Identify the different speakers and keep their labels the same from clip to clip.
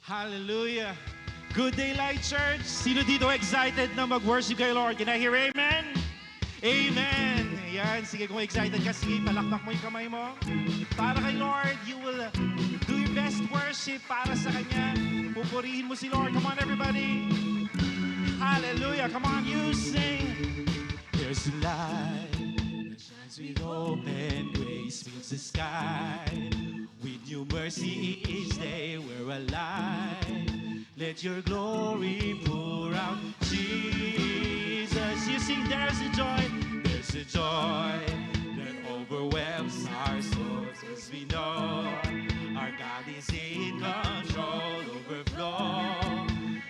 Speaker 1: Hallelujah. Good day, Light Church. Sino dito excited na mag-worship kay Lord? Can I hear amen? Amen. Yan, sige, kung excited ka, sige, palakpak mo yung kamay mo. Para kay Lord, you will do your best worship para sa Kanya. Pupurihin mo si Lord. Come on, everybody. Hallelujah. Come on, you sing. There's a light that shines with open grace, fills the sky. With new mercy each day we're alive. Let your glory pour out, Jesus. You sing, there's a joy that overwhelms our souls as we know our God is in control, overflow.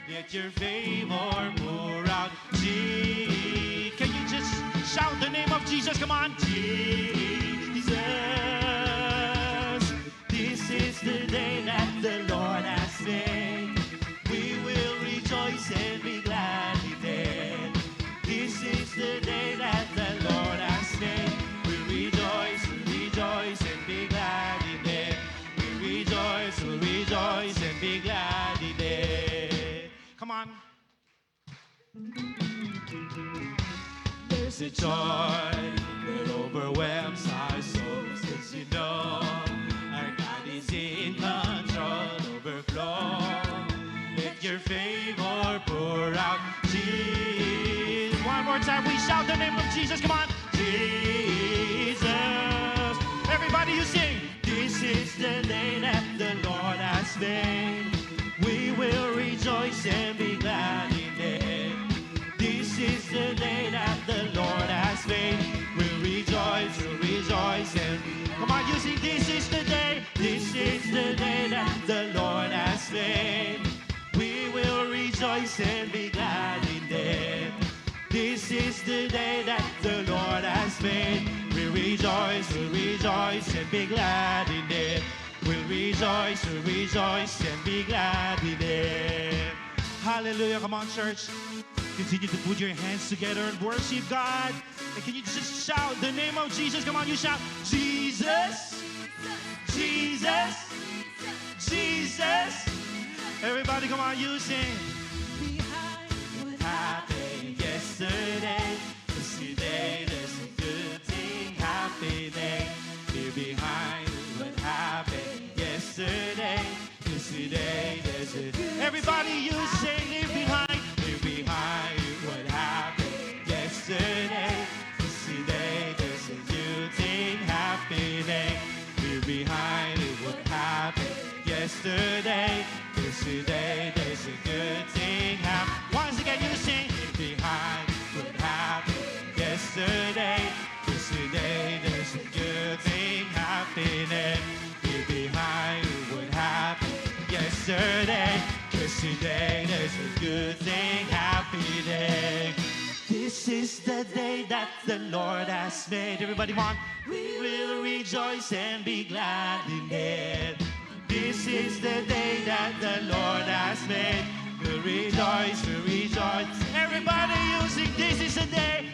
Speaker 1: Let your favor pour out, Jesus. Can you just shout the name of Jesus? Come on, Jesus. This is the day that the Lord has made. We will rejoice and be glad in it. This is the day that the Lord has made. We rejoice and be glad in it. We rejoice and be glad in it. Come on. There's a joy that overwhelms our souls, 'cause you know our God is in control, overflow. Let your favor pour out, Jesus. One more time, we shout the name of Jesus. Come on, Jesus. Everybody, you sing. This is the day that the Lord has made. We will rejoice and be glad in it. This is the day that the Lord has made. We'll rejoice and come on, you sing. This is the day that the Lord has made. We will rejoice and be glad in it. This is the day that the Lord has made. We'll rejoice and be glad in it. We'll rejoice and be glad in it. Hallelujah. Come on, church. Continue to put your hands together and worship God. And can you just shout the name of Jesus? Come on, you shout, Jesus, Jesus, Jesus. Everybody, come on, you sing. Behind what happened yesterday, today there's a good thing happening. Leave behind what happened yesterday, today there's a... Everybody, you sing, leave behind what happened yesterday. Today there's a new thing happening. Leave behind what happened yesterday. Today there's a good thing happening. Once again, you sing. Leave behind what happened yesterday. Today there's a good thing happening. Leave behind what happened yesterday. 'Cause today there's a good thing happening. This is the day that the Lord has made. Everybody, come on. We will rejoice and be glad in it. This is the day that the Lord has made. We'll rejoice. Everybody, you sing. This is the day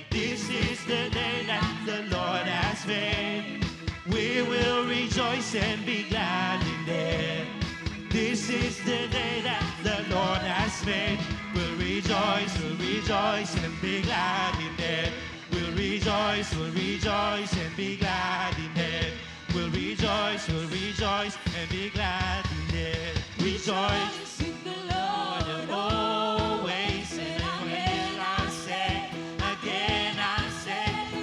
Speaker 1: that the Lord has made. We will rejoice and be glad in it. This is the day that the Lord has made. We'll rejoice and be glad in it. We'll rejoice and be glad in it. We'll rejoice and be glad in it. Rejoice in the Lord always. And again I say,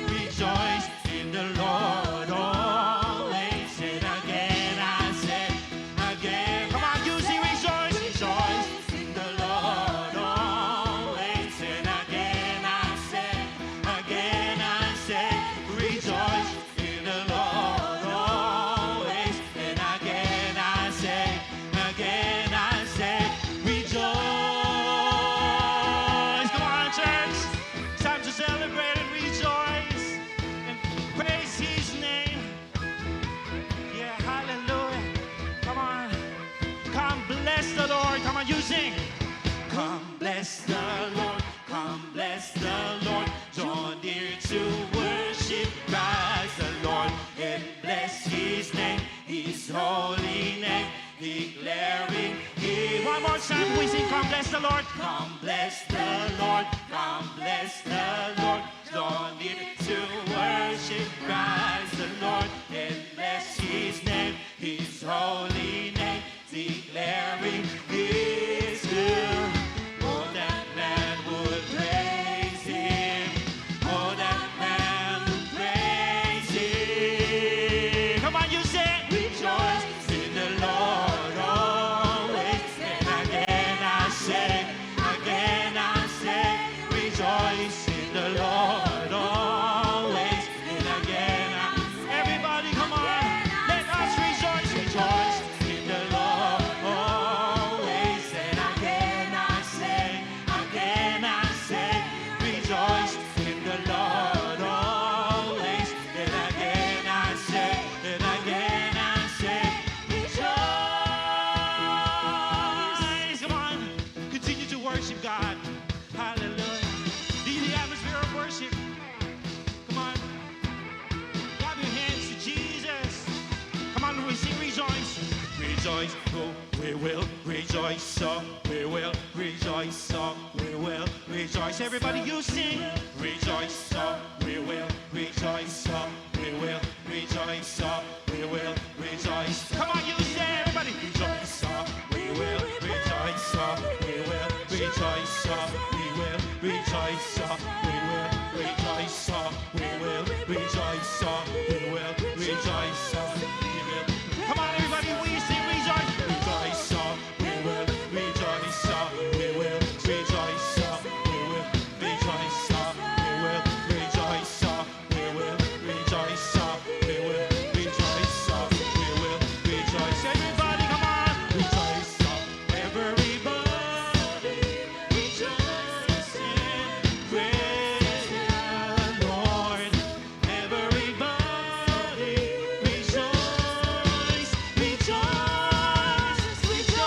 Speaker 1: rejoice in the Lord always. And again I say, again. Come on, you sing, rejoice in the Lord always. And again I say, rejoice in the Lord always. And again I say, rejoice. Come on, church. It's time to celebrate and rejoice and praise His name. Yeah, hallelujah. Come on. Come bless the Lord. Come on, you sing. Come bless the Lord. Come bless the Lord. Draw near to worship Christ the Lord and bless His name, His holy name, declaring He. One we sing, come bless the Lord. Come bless the Lord. Come bless the Lord. Don't need to worship Christ the Lord and bless His name, His holy name, declaring His good. Oh, that man would praise Him. Oh, that man would praise Him. Come on, you say, rejoice in the Lord always. And again I say, rejoice in the Lord always. And again everybody come on, let us rejoice, rejoice in the Lord always. And again I say, rejoice in the Lord always. And again I say, rejoice. Come on, continue to worship God. Hallelujah. The atmosphere of worship. Come on. Clap your hands to Jesus. Come on, we sing rejoice. Rejoice, oh, we will rejoice, so we will rejoice, so we will rejoice. Everybody, you sing. Rejoice, so we will rejoice, so we will rejoice, so we will rejoice. Come on, you say, everybody. Rejoice, so we will rejoice, so we will rejoice, so we will rejoice, so we will rejoice, so we will rejoice, so we will rejoice, so we will. Come on, everybody, we sing rejoice. Rejoice, so we will rejoice, so we will rejoice, so we will rejoice, so we will rejoice, so we will rejoice, so we will rejoice, so we will rejoice. Everybody, come on, rejoice, so everybody rejoice and praise the Lord. Everybody rejoice, rejoice, rejoice.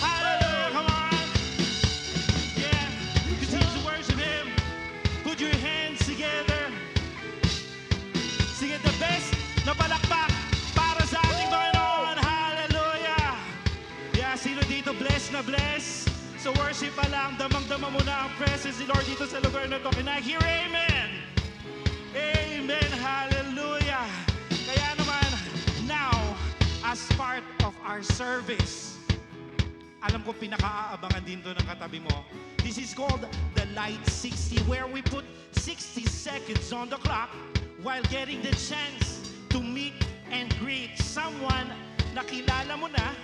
Speaker 1: Hallelujah, come on. Yeah, continue to worship Him. Put your hands together. Sing it the best na palakpak para sa ating Panginoon. Hallelujah. Yeah, sino dito blessed na blessed? Sa worship pa lang, damang-dama mo na ang presence ni Lord dito sa lugar na to. Can I hear amen? Amen. Hallelujah. Kaya naman, now, as part of our service, alam ko pinaka-aabangan din to ng katabi mo. This is called the Light 60, where we put 60 seconds on the clock while getting the chance to meet and greet someone na kilala mo na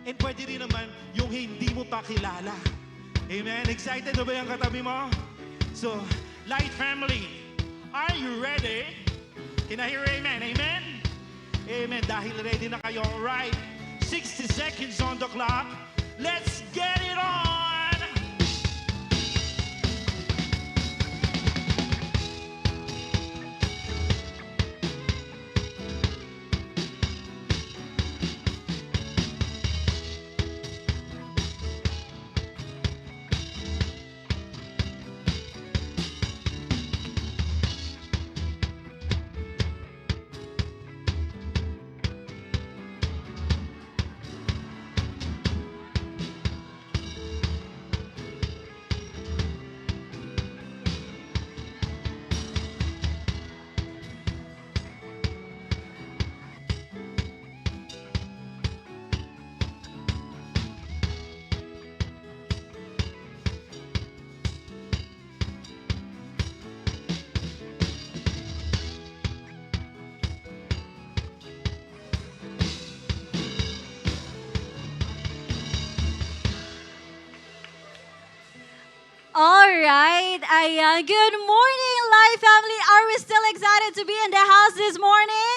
Speaker 1: and pwede rin naman yung hindi mo pa kilala. Amen? Excited na ba yung katabi mo? So, Light family, are you ready? Can I hear amen? Amen? Amen. Dahil ready na kayo, right? 60 seconds on the clock. Let's get it on!
Speaker 2: All right. Ayan. Good morning, Life family. Are we still excited to be in the house this morning?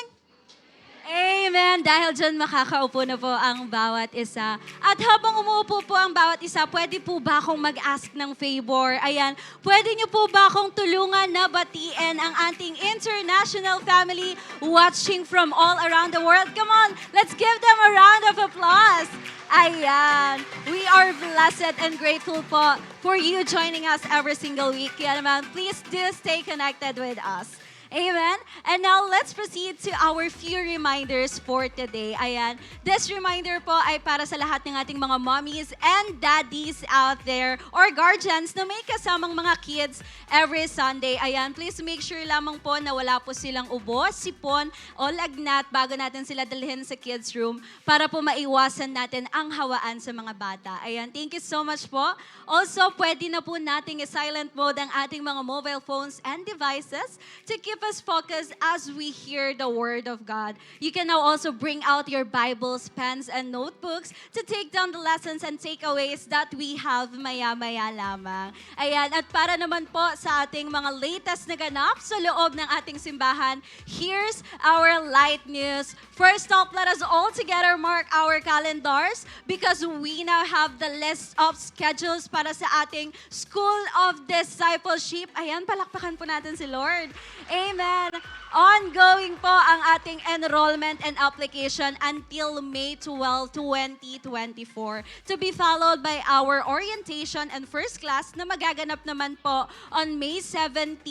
Speaker 2: Amen. Dahil dyan makakaupo na po ang bawat isa. At habang umuupo po ang bawat isa, pwede po ba akong mag-ask ng favor? Ayan, pwede niyo po ba akong tulungan na batiin ang ating international family watching from all around the world? Come on, let's give them a round of applause. Ayan, we are blessed and grateful po for you joining us every single week. Kaya naman, please do stay connected with us. Amen? And now, let's proceed to our few reminders for today. Ayan. This reminder po ay para sa lahat ng ating mga mommies and daddies out there or guardians na may kasamang mga kids every Sunday. Ayan, please make sure lamang po na wala po silang ubo, sipon, o lagnat bago natin sila dalhin sa kids room para po maiwasan natin ang hawaan sa mga bata. Ayan, thank you so much po. Also, pwede na po nating i-silent mode ang ating mga mobile phones and devices to keep us focused as we hear the Word of God. You can now also bring out your Bibles, pens, and notebooks to take down the lessons and takeaways that we have maya-maya lamang. Ayan, at para naman po sa ating mga latest na ganap sa loob ng ating simbahan, here's our light news. First off, let us all together mark our calendars because we now have the list of schedules para sa ating School of Discipleship. Ayan, palakpakan po natin si Lord. Amen. Ongoing po ang ating enrollment and application until May 12, 2024. To be followed by our orientation and first class na magaganap naman po on May 17,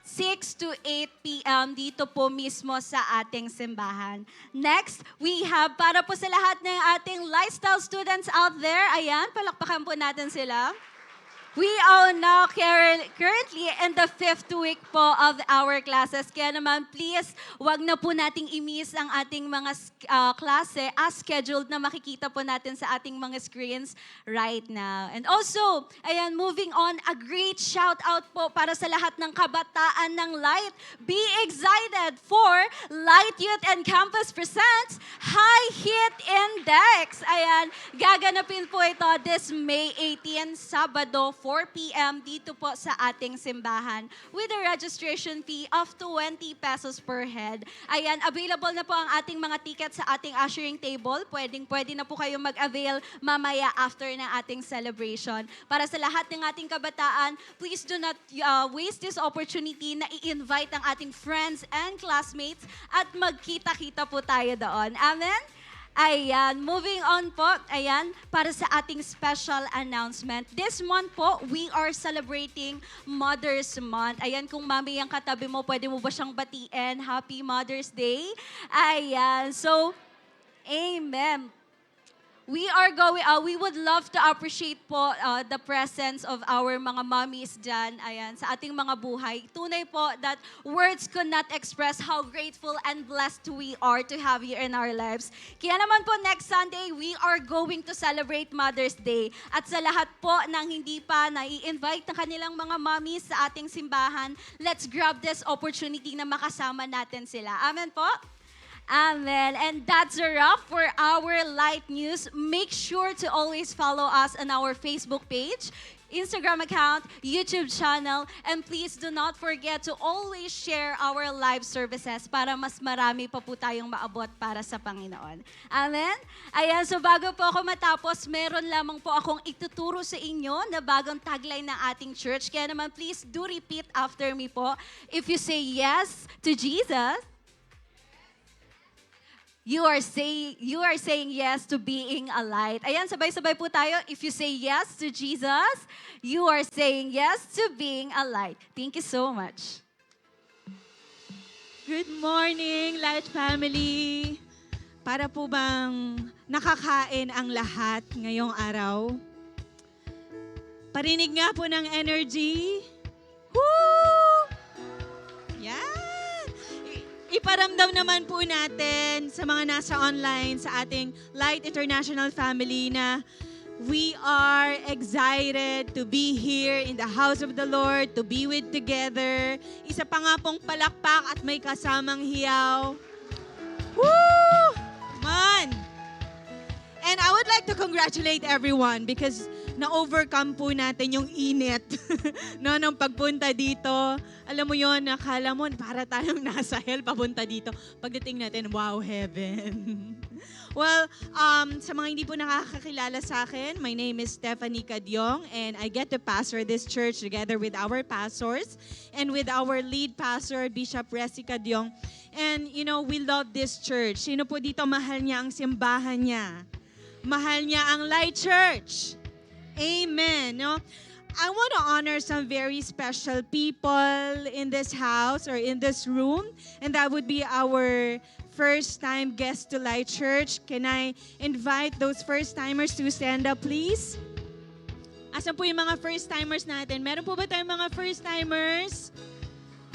Speaker 2: 6 to 8 p.m. dito po mismo sa ating simbahan. Next, we have para po sa lahat ng ating lifestyle students out there. Ayan, palakpakan po natin sila. We are now currently in the 5th week po of our classes. Kaya naman, please, wag na po nating i-miss ang ating mga klase as scheduled na makikita po natin sa ating mga screens right now. And also, ayan, moving on, a great shout out po para sa lahat ng kabataan ng Light. Be excited for Light Youth and Campus presents High Hit Index. Ayan, gaganapin po ito this May 18, Sabado, 4 p.m. dito po sa ating simbahan with a registration fee of 20 pesos per head. Ayan, available na po ang ating mga tickets sa ating ushering table. Pwede na po kayong mag-avail mamaya after ng ating celebration. Para sa lahat ng ating kabataan, please do not waste this opportunity na i-invite ang ating friends and classmates at magkita-kita po tayo doon. Amen? Ayan, moving on po, ayan, para sa ating special announcement. This month po, we are celebrating Mother's Month. Ayan, kung mami ang katabi mo, pwede mo ba siyang batiin? Happy Mother's Day. Ayan, so, amen. We would love to appreciate po the presence of our mga mommies dyan, ayan, sa ating mga buhay. Tunay po that words could not express how grateful and blessed we are to have you in our lives. Kaya naman po next Sunday, we are going to celebrate Mother's Day. At sa lahat po ng hindi pa nai-invite ng kanilang mga mommies sa ating simbahan, let's grab this opportunity na makasama natin sila. Amen po? Amen. And that's a wrap for our Light News. Make sure to always follow us on our Facebook page, Instagram account, YouTube channel, and please do not forget to always share our live services para mas marami pa po tayong maabot para sa Panginoon. Amen? Ayan, so bago po ako matapos, meron lamang po akong ituturo sa inyo na bagong tagline ng ating church. Kaya naman, please do repeat after me po. If you say yes to Jesus, you are saying yes to being a light. Ayan, sabay-sabay po tayo. If you say yes to Jesus, you are saying yes to being a light. Thank you so much.
Speaker 3: Good morning, Light Family. Para po bang nakakain ang lahat ngayong araw? Parinig nga po ng energy. Woo! Yan! Iparamdam naman po natin sa mga nasa online sa ating Light International family na we are excited to be here in the house of the Lord, to be with together. Isa pa nga pong palakpak at may kasamang hiyaw. Woo! Man! And I would like to congratulate everyone because na-overcome po natin yung init no, nung pagpunta dito. Alam mo yon, nakala mo para tayong nasa hell papunta dito. Pagdating natin, wow, heaven. Well, sa mga hindi po nakakakilala sa akin, my name is Stephanie Cadyong and I get to pastor this church together with our pastors and with our lead pastor, Bishop Resi Cadyong. And you know, we love this church. Sino po dito mahal niya ang simbahan niya? Mahal niya ang Light Church. Amen. No? I want to honor some very special people in this house or in this room, and that would be our first-time guest to Light Church. Can I invite those first-timers to stand up, please? Asan po yung mga first-timers natin? Meron po ba tayong mga first-timers?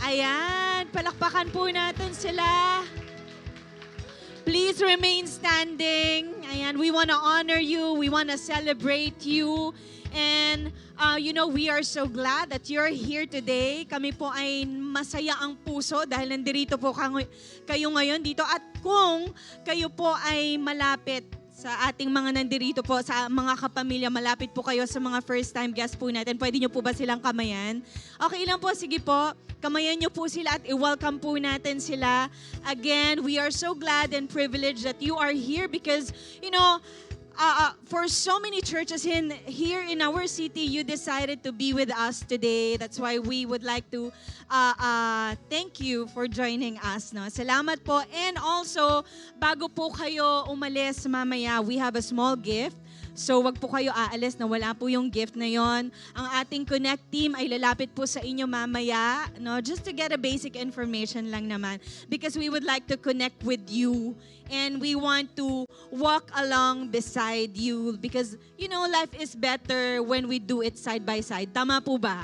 Speaker 3: Ayan, palakpakan po natin sila. Please remain standing. Ayan, we want to honor you. We want to celebrate you. And, we are so glad that you're here today. Kami po ay masaya ang puso dahil nandirito po kayo ngayon dito. At kung kayo po ay malapit sa ating mga nandirito po, sa mga kapamilya, malapit po kayo sa mga first-time guests po natin, pwede nyo po ba silang kamayan? Okay lang po, sige po. Kamayan nyo po sila at i-welcome po natin sila. Again, we are so glad and privileged that you are here because, for so many churches here in our city, you decided to be with us today. That's why we would like to thank you for joining us. No? Salamat po. And also, bago po kayo umalis mamaya, we have a small gift. So wag po kayo aalis na wala po yung gift na yon. Ang ating Connect team ay lalapit po sa inyo mamaya, no? Just to get a basic information lang naman. Because we would like to connect with you. And we want to walk along beside you. Because, life is better when we do it side by side. Tama po ba?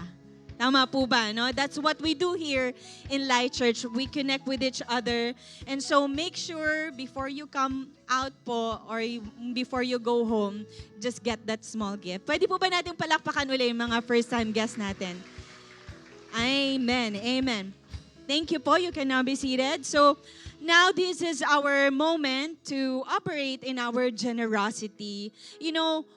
Speaker 3: Tama po ba? No? That's what we do here in Light Church. We connect with each other. And so make sure before you come out po or before you go home, just get that small gift. Pwede po ba natin palakpakan ulit yung mga first-time guests natin? Amen. Amen. Thank you po. You can now be seated. So now this is our moment to operate in our generosity.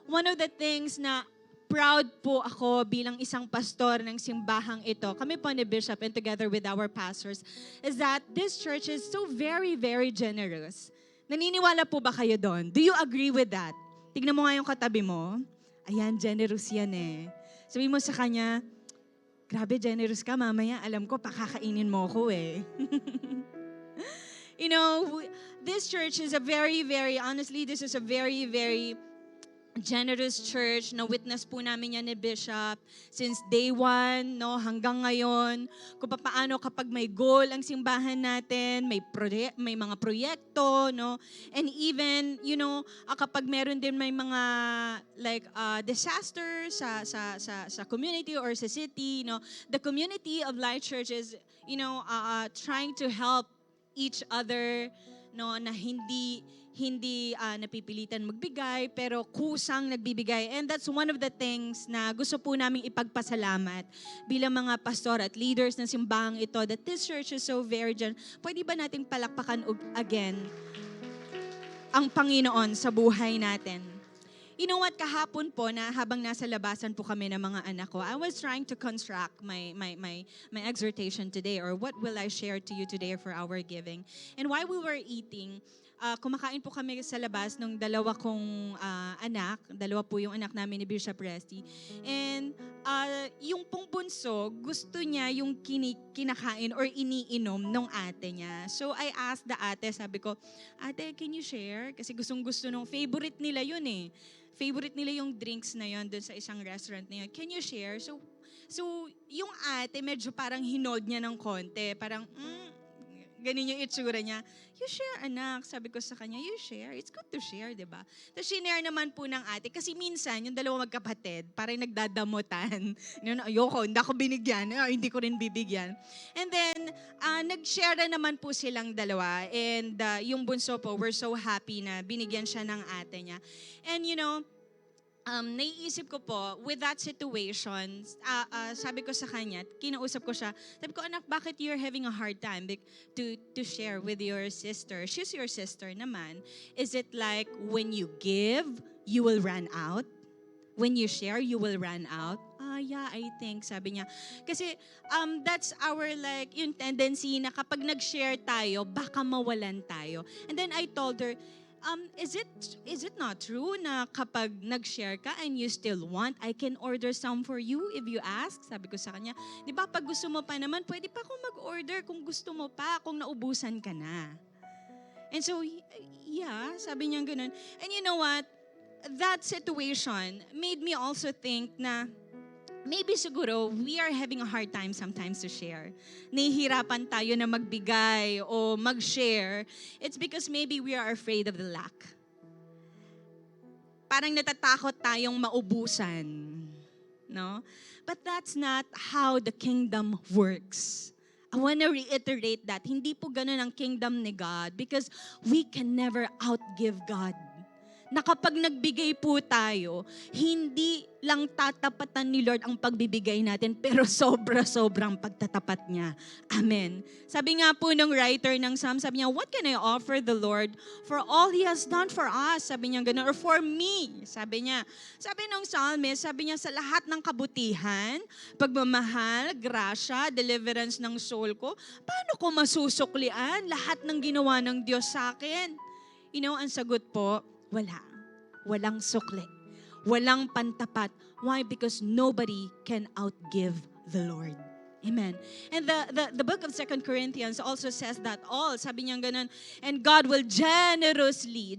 Speaker 3: One of the things na proud po ako bilang isang pastor ng simbahang ito, kami po ni Bishop and together with our pastors, is that this church is so very, very generous. Naniniwala po ba kayo doon? Do you agree with that? Tignan mo nga yung katabi mo. Ayan, generous yan eh. Sabi mo sa kanya, grabe, generous ka mamaya. Alam ko, pakakainin mo ko eh. This church is a very, very, honestly, this is a very, very generous church. Na-witness po namin yan ni Bishop since day one, no, hanggang ngayon. Kung paano kapag may goal ang simbahan natin, may mga proyekto, no, and even, kapag meron din may mga disasters sa community or sa city, no, the community of Light Church is, trying to help each other, no, na hindi napipilitan magbigay, pero kusang nagbibigay. And that's one of the things na gusto po naming ipagpasalamat bilang mga pastor at leaders ng simbahang ito, that this church is so very generous. Pwede ba nating palakpakan again ang Panginoon sa buhay natin? You know what, kahapon po na habang nasa labasan po kami ng mga anak ko, I was trying to construct my exhortation today, or what will I share to you today for our giving. And while we were eating, kumakain po kami sa labas ng dalawa kong anak. Dalawa po yung anak namin ni Bishop Resty. And yung pong bunso, gusto niya yung kinakain or iniinom nung ate niya. So I asked the ate, sabi ko, ate, can you share? Kasi gustong-gusto nung favorite nila yun eh. Favorite nila yung drinks na yun dun sa isang restaurant na yun. Can you share? So yung ate medyo parang hinod niya ng konti. Parang, ganun yung itsura niya. You share, anak. Sabi ko sa kanya, you share. It's good to share, di ba? Tapos shinare naman po ng ate. Kasi minsan, yung dalawa magkapatid, parang nagdadamutan. Ayoko, hindi ako binigyan. Hindi ko rin bibigyan. And then, nag-share na naman po silang dalawa. And yung bunso po, we're so happy na binigyan siya ng ate niya. And naiisip ko po, with that situation, sabi ko sa kanya, kinausap ko siya, sabi ko, anak, bakit you're having a hard time to share with your sister? She's your sister naman. Is it like when you give, you will run out? When you share, you will run out? Yeah, I think, sabi niya. Kasi that's our yung tendency na kapag nag-share tayo, baka mawalan tayo. And then I told her, is it not true na kapag nag-share ka and you still want, I can order some for you if you ask? Sabi ko sa kanya, di ba pag gusto mo pa naman, pwede pa akong mag-order kung gusto mo pa, kung naubusan ka na. And so, yeah, sabi niya ganun. And you know what? That situation made me also think na maybe siguro, we are having a hard time sometimes to share. Nahihirapan tayo na magbigay o mag-share. It's because maybe we are afraid of the lack. Parang natatakot tayong maubusan. No? But that's not how the kingdom works. I want to reiterate that. Hindi po ganun ang kingdom ni God because we can never outgive God. Na kapag nagbigay po tayo, hindi lang tatapatan ni Lord ang pagbibigay natin, pero sobra-sobrang pagtatapat niya. Amen. Sabi nga po ng writer ng Psalm, sabi niya, what can I offer the Lord for all He has done for us? Sabi niya gano'n, or for me. Sabi niya. Sabi ng psalmist, sabi niya sa lahat ng kabutihan, pagmamahal, grasya, deliverance ng soul ko, paano ko masusuklian lahat ng ginawa ng Diyos sa akin? You know, ang sagot po, wala. Walang sukli. Walang pantapat. Why? Because nobody can outgive the Lord. Amen. And the book of 2 Corinthians also says that all. Sabi niya ganun, and God will generously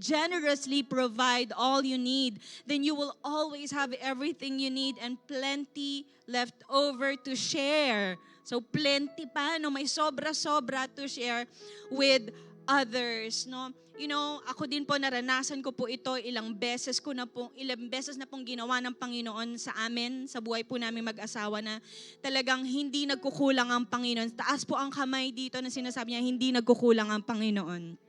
Speaker 3: provide all you need. Then you will always have everything you need and plenty left over to share. So plenty pa, no? May sobra-sobra to share with others, no? You know, ako din po naranasan ko po ito ilang beses na pong ginawa ng Panginoon sa amin, sa buhay po namin mag-asawa na talagang hindi nagkukulang ang Panginoon. Taas po ang kamay dito na sinasabi niya, hindi nagkukulang ang Panginoon.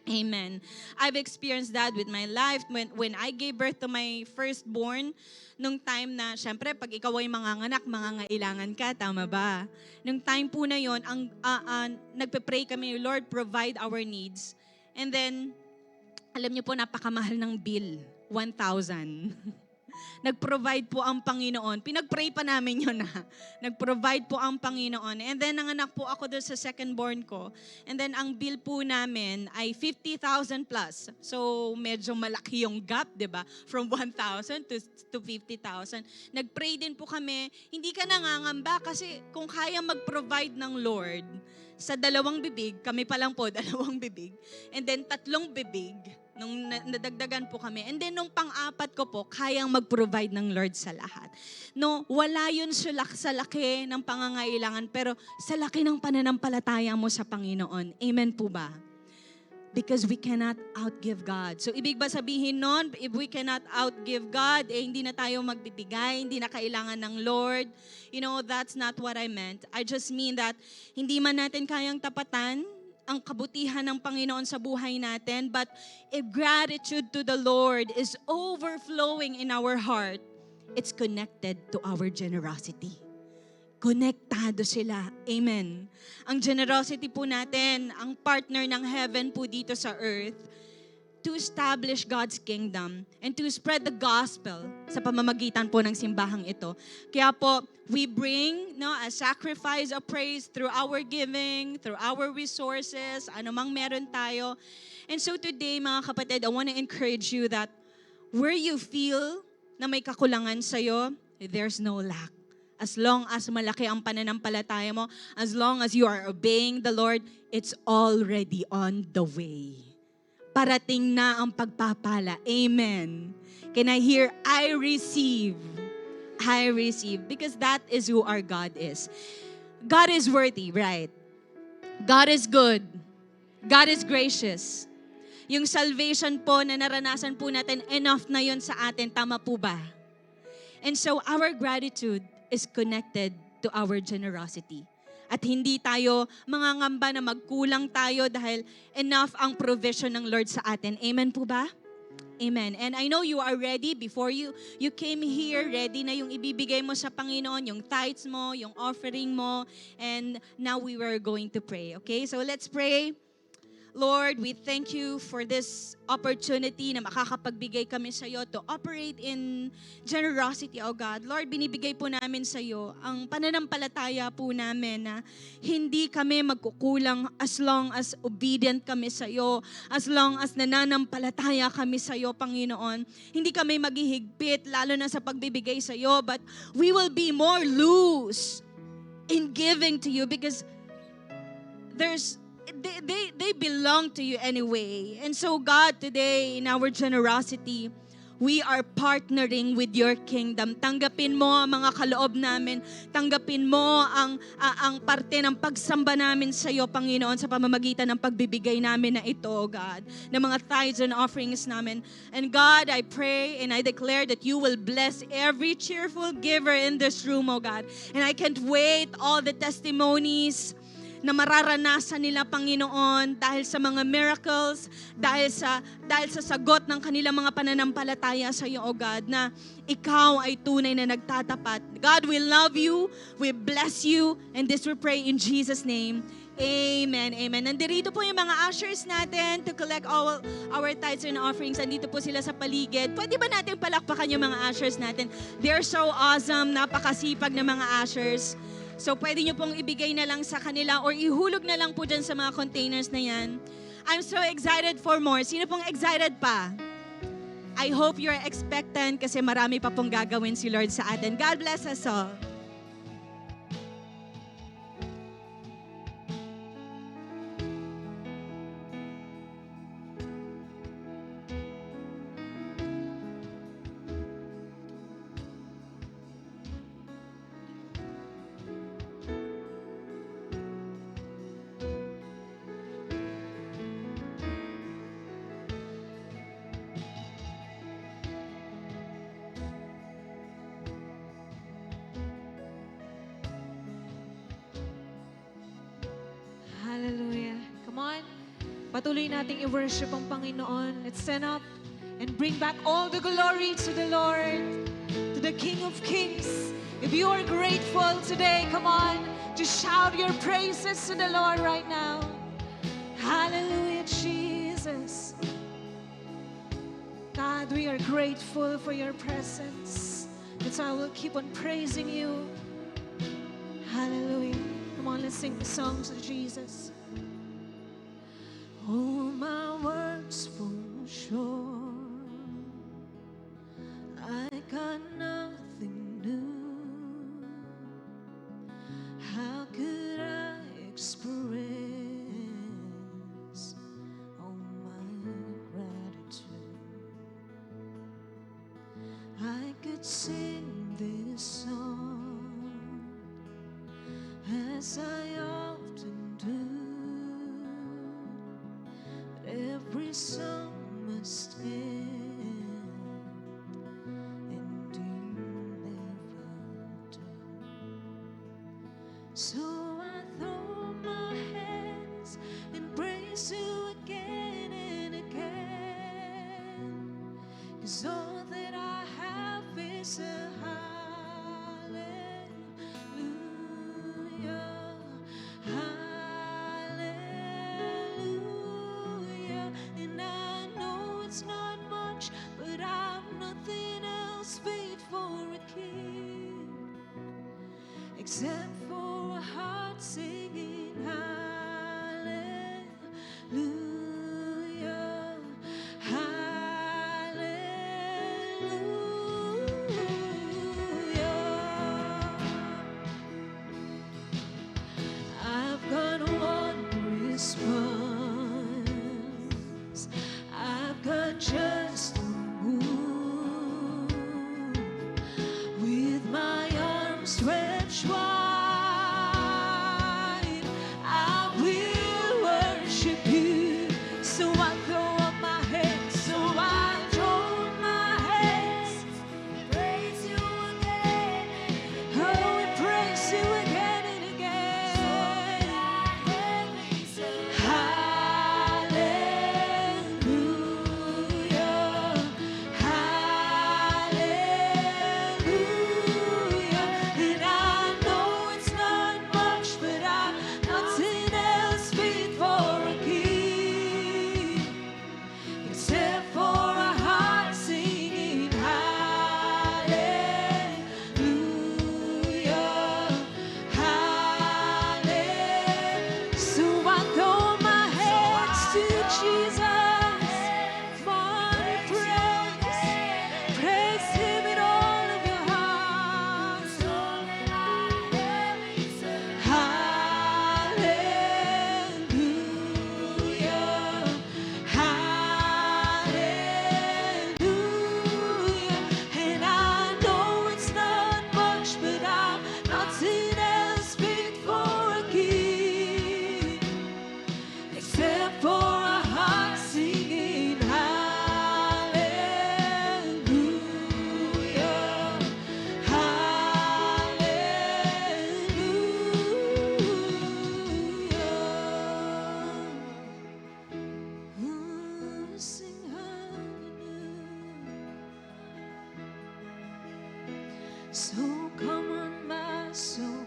Speaker 3: Amen. I've experienced that with my life when I gave birth to my firstborn. Nung time na, syempre, pag ikaw ay manganganak, mangangailangan ka, tama ba? Nung time po na yon, nagpe-pray kami, Lord, provide our needs. And then, alam niyo po, napakamahal ng bill, 1,000. Nag-provide po ang Panginoon. Pinag-pray pa namin yun na. Nag-provide po ang Panginoon. And then, nanganak po ako doon sa second born ko. And then, ang bill po namin ay 50,000 plus. So, medyo malaki yung gap, di ba? From 1,000 to 50,000. Nag-pray din po kami. Hindi ka nangangamba kasi kung kaya mag-provide ng Lord, sa 2 bibig, kami pa lang po, 2 bibig. And then 3 bibig, nung nadagdagan po kami. And then nung pang-4 ko po, kayang mag-provide ng Lord sa lahat. No, wala yun sa laki ng pangangailangan, pero sa laki ng pananampalataya mo sa Panginoon. Amen po ba? Because we cannot outgive God. So ibig ba sabihin nun, if we cannot outgive God, hindi na tayo magbibigay, hindi na kailangan ng Lord. You know, that's not what I meant. I just mean that hindi man natin kayang tapatan ang kabutihan ng Panginoon sa buhay natin, but if gratitude to the Lord is overflowing in our heart, it's connected to our generosity. Konektado sila. Amen. Ang generosity po natin, ang partner ng heaven po dito sa earth, to establish God's kingdom and to spread the gospel sa pamamagitan po ng simbahang ito. Kaya po, we bring a sacrifice of praise through our giving, through our resources, anumang meron tayo. And so today, mga kapatid, I want to encourage you that where you feel na may kakulangan sa'yo, there's no lack. As long as malaki ang pananampalataya mo, as long as you are obeying the Lord, it's already on the way. Parating na ang pagpapala. Amen. Can I hear, I receive? I receive. Because that is who our God is. God is worthy, right? God is good. God is gracious. Yung salvation po na naranasan po natin, enough na yun sa atin. Tama po ba? And so our gratitude is connected to our generosity. At hindi tayo mangangamba na magkulang tayo dahil enough ang provision ng Lord sa atin. Amen po ba? Amen. And I know you are ready before you came here, ready na yung ibibigay mo sa Panginoon, yung tithes mo, yung offering mo. And now we were going to pray. Okay? So let's pray. Lord, we thank you for this opportunity na makakapagbigay kami sa iyo to operate in generosity, O God. Lord, binibigay po namin sa iyo ang pananampalataya po namin na hindi kami magkukulang as long as obedient kami sa iyo, as long as nananampalataya kami sa iyo, Panginoon. Hindi kami maghihigpit, lalo na sa pagbibigay sa iyo, but we will be more loose in giving to you because they belong to you anyway. And so God, today in our generosity, we are partnering with your kingdom. Tanggapin mo ang mga kaloob namin. Tanggapin mo ang parte ng pagsamba namin sa iyo, Panginoon, sa pamamagitan ng pagbibigay namin na ito, God, ng mga tithes and offerings namin. And God, I pray and I declare that you will bless every cheerful giver in this room, oh God. And I can't wait all the testimonies na mararanasan nila, Panginoon, dahil sa mga miracles, dahil sa sagot ng kanilang mga pananampalataya sa iyo, O God, na ikaw ay tunay na nagtatapat. God, we love you, we bless you, and this we pray in Jesus' name. Amen, amen. Nandito po yung mga ushers natin to collect all our tithes and offerings. Nandito po sila sa paligid. Pwede ba natin palakpakan yung mga ushers natin? They're so awesome, napakasipag na mga ushers. So pwede nyo pong ibigay na lang sa kanila or ihulog na lang po dyan sa mga containers na yan. I'm so excited for more. Sino pong excited pa? I hope you're expectant kasi marami pa pong gagawin si Lord sa atin. God bless us all.
Speaker 4: Hallelujah. Come on. Patuloy nating i-worship ang Panginoon. Let's stand up and bring back all the glory to the Lord, to the King of Kings. If you are grateful today, come on, just shout your praises to the Lord right now. Hallelujah, Jesus. God, we are grateful for your presence. That's why we'll keep on praising you. Hallelujah. Come on, let's sing the song to Jesus. All my words fall short. I got nothing new. How could I express all my gratitude? I could sing this song as I often do, but every song must end, and you never do. So I throw my hands and praise you again and again, 'cause all that I have is a except for a heart singing hallelujah, hallelujah. I've got one response. I've got just one move with my arms stretched wide So come on, my soul,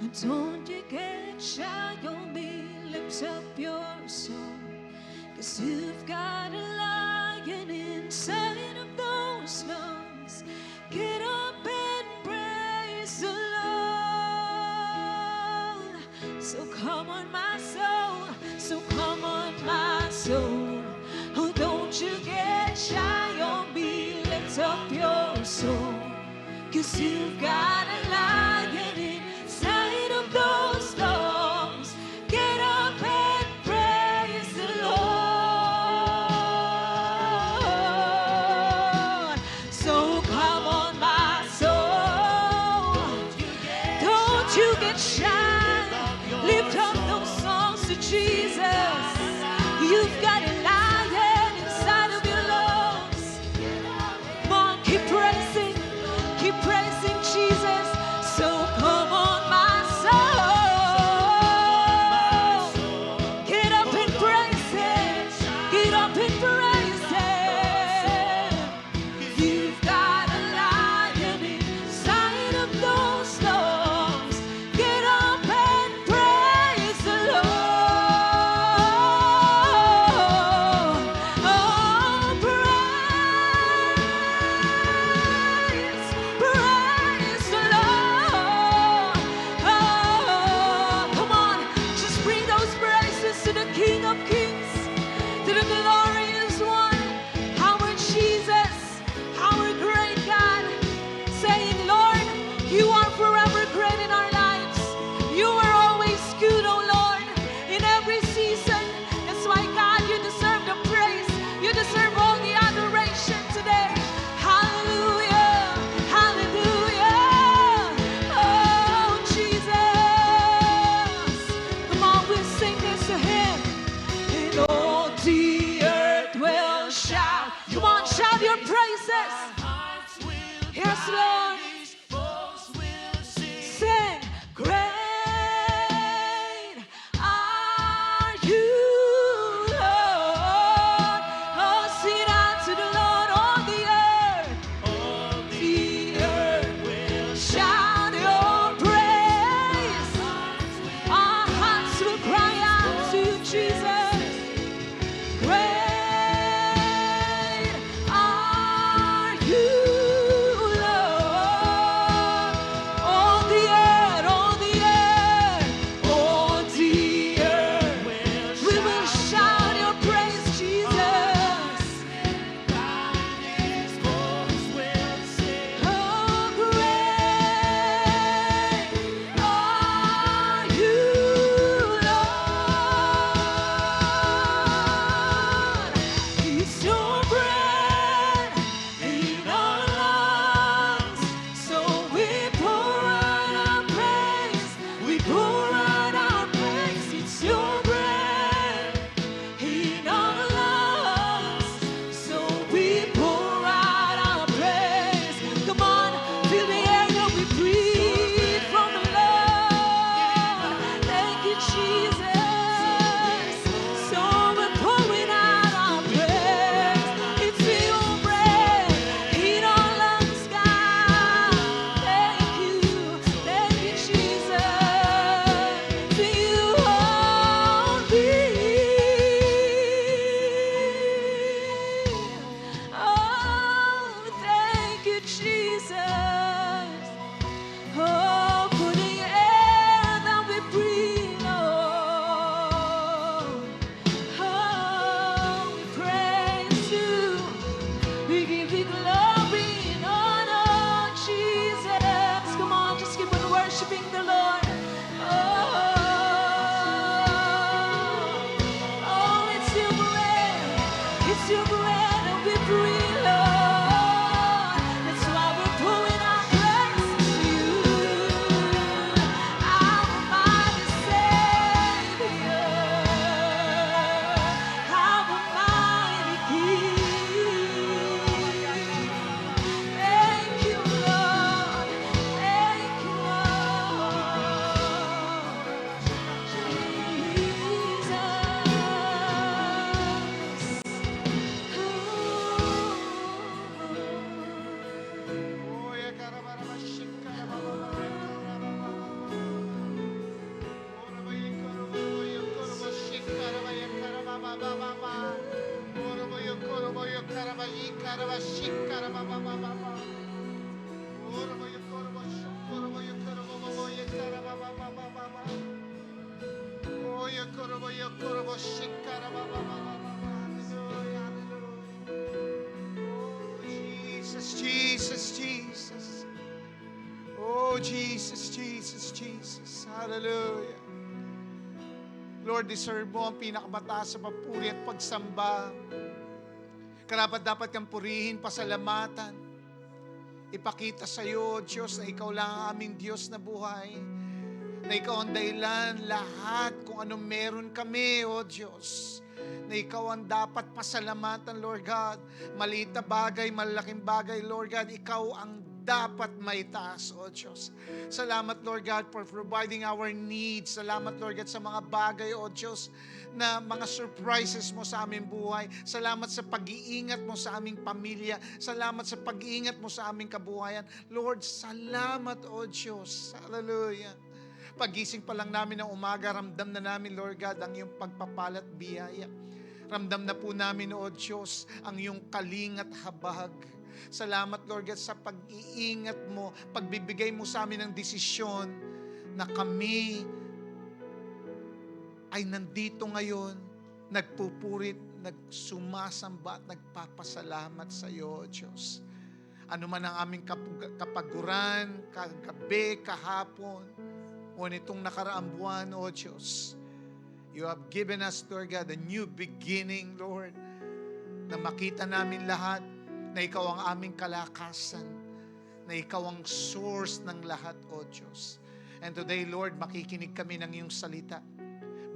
Speaker 4: and don't you get shy on me. Lift up your soul, 'cause you've got a lion inside of those lungs. Get up and praise the Lord. So come on, my soul, so come on, my soul. Oh, don't you get shy on me. Lift up your soul, 'cause you've got a lion inside of those lungs. Get up and praise the Lord. So come on, my soul, don't you get shy. Lift up those songs to Jesus. You've got a lion inside of your lungs. Come on, keep praising Jesus. So come on, my soul, get up and praise Him. Get up and praise Him. You've got a lion inside of those lungs. Get up and praise the Lord. Oh, praise the Lord. Oh, come on, just bring those praises to the King of Kings, to the glorious one, our Jesus, our great God, saying, Lord, you are forever great in our lives. You are always good, oh Lord, in every season. That's why, God, you deserve the praise. You deserve all the adoration today. Hallelujah, hallelujah. Oh, Jesus. Come on, we'll sing this to Him. And all the earth will shout. Come on, shout your praises. Yes, Lord. Sing, great are you, Lord. Oh, sing out to the Lord, all the earth. The earth will shout your praise. Our hearts will cry out to you, Jesus. Great are you, Lord.
Speaker 5: Jesus, Jesus, Jesus. Oh, Jesus, Jesus, Jesus. Hallelujah. Lord, deserve mo ang pinakamataas sa papuri at pagsamba. Karapat dapat kang purihin, pasalamatan. Ipakita sa iyo, Diyos, na ikaw lang ang aming Diyos na buhay. Na ikaw ang dahilan lahat kung anong meron kami, O Diyos. Na ikaw ang dapat pasalamatan, Lord God. Maliit na bagay, malaking bagay, Lord God. Ikaw ang dapat may taas, O Diyos. Salamat, Lord God, for providing our needs. Salamat, Lord God, sa mga bagay, O Diyos, na mga surprises mo sa aming buhay. Salamat sa pag-iingat mo sa aming pamilya. Salamat sa pag-iingat mo sa aming kabuhayan. Lord, salamat, O Diyos. Hallelujah. Pagising pa lang namin ng umaga, ramdam na namin, Lord God, ang iyong pagpapalat biyaya. Ramdam na po namin, O Diyos, ang iyong kalingat habag. Salamat, Lord God, sa pag-iingat mo, pagbibigay mo sa amin ng desisyon na kami ay nandito ngayon, nagpupurit, nagsumasamba at nagpapasalamat sa iyo, Diyos. Ano man ang aming kapaguran, kagabi, kahapon, o nitong nakaraang buwan, O Diyos. You have given us, Lord God, a new beginning, Lord, na makita namin lahat na ikaw ang aming kalakasan, na ikaw ang source ng lahat, O Diyos. And today, Lord, makikinig kami ng iyong salita.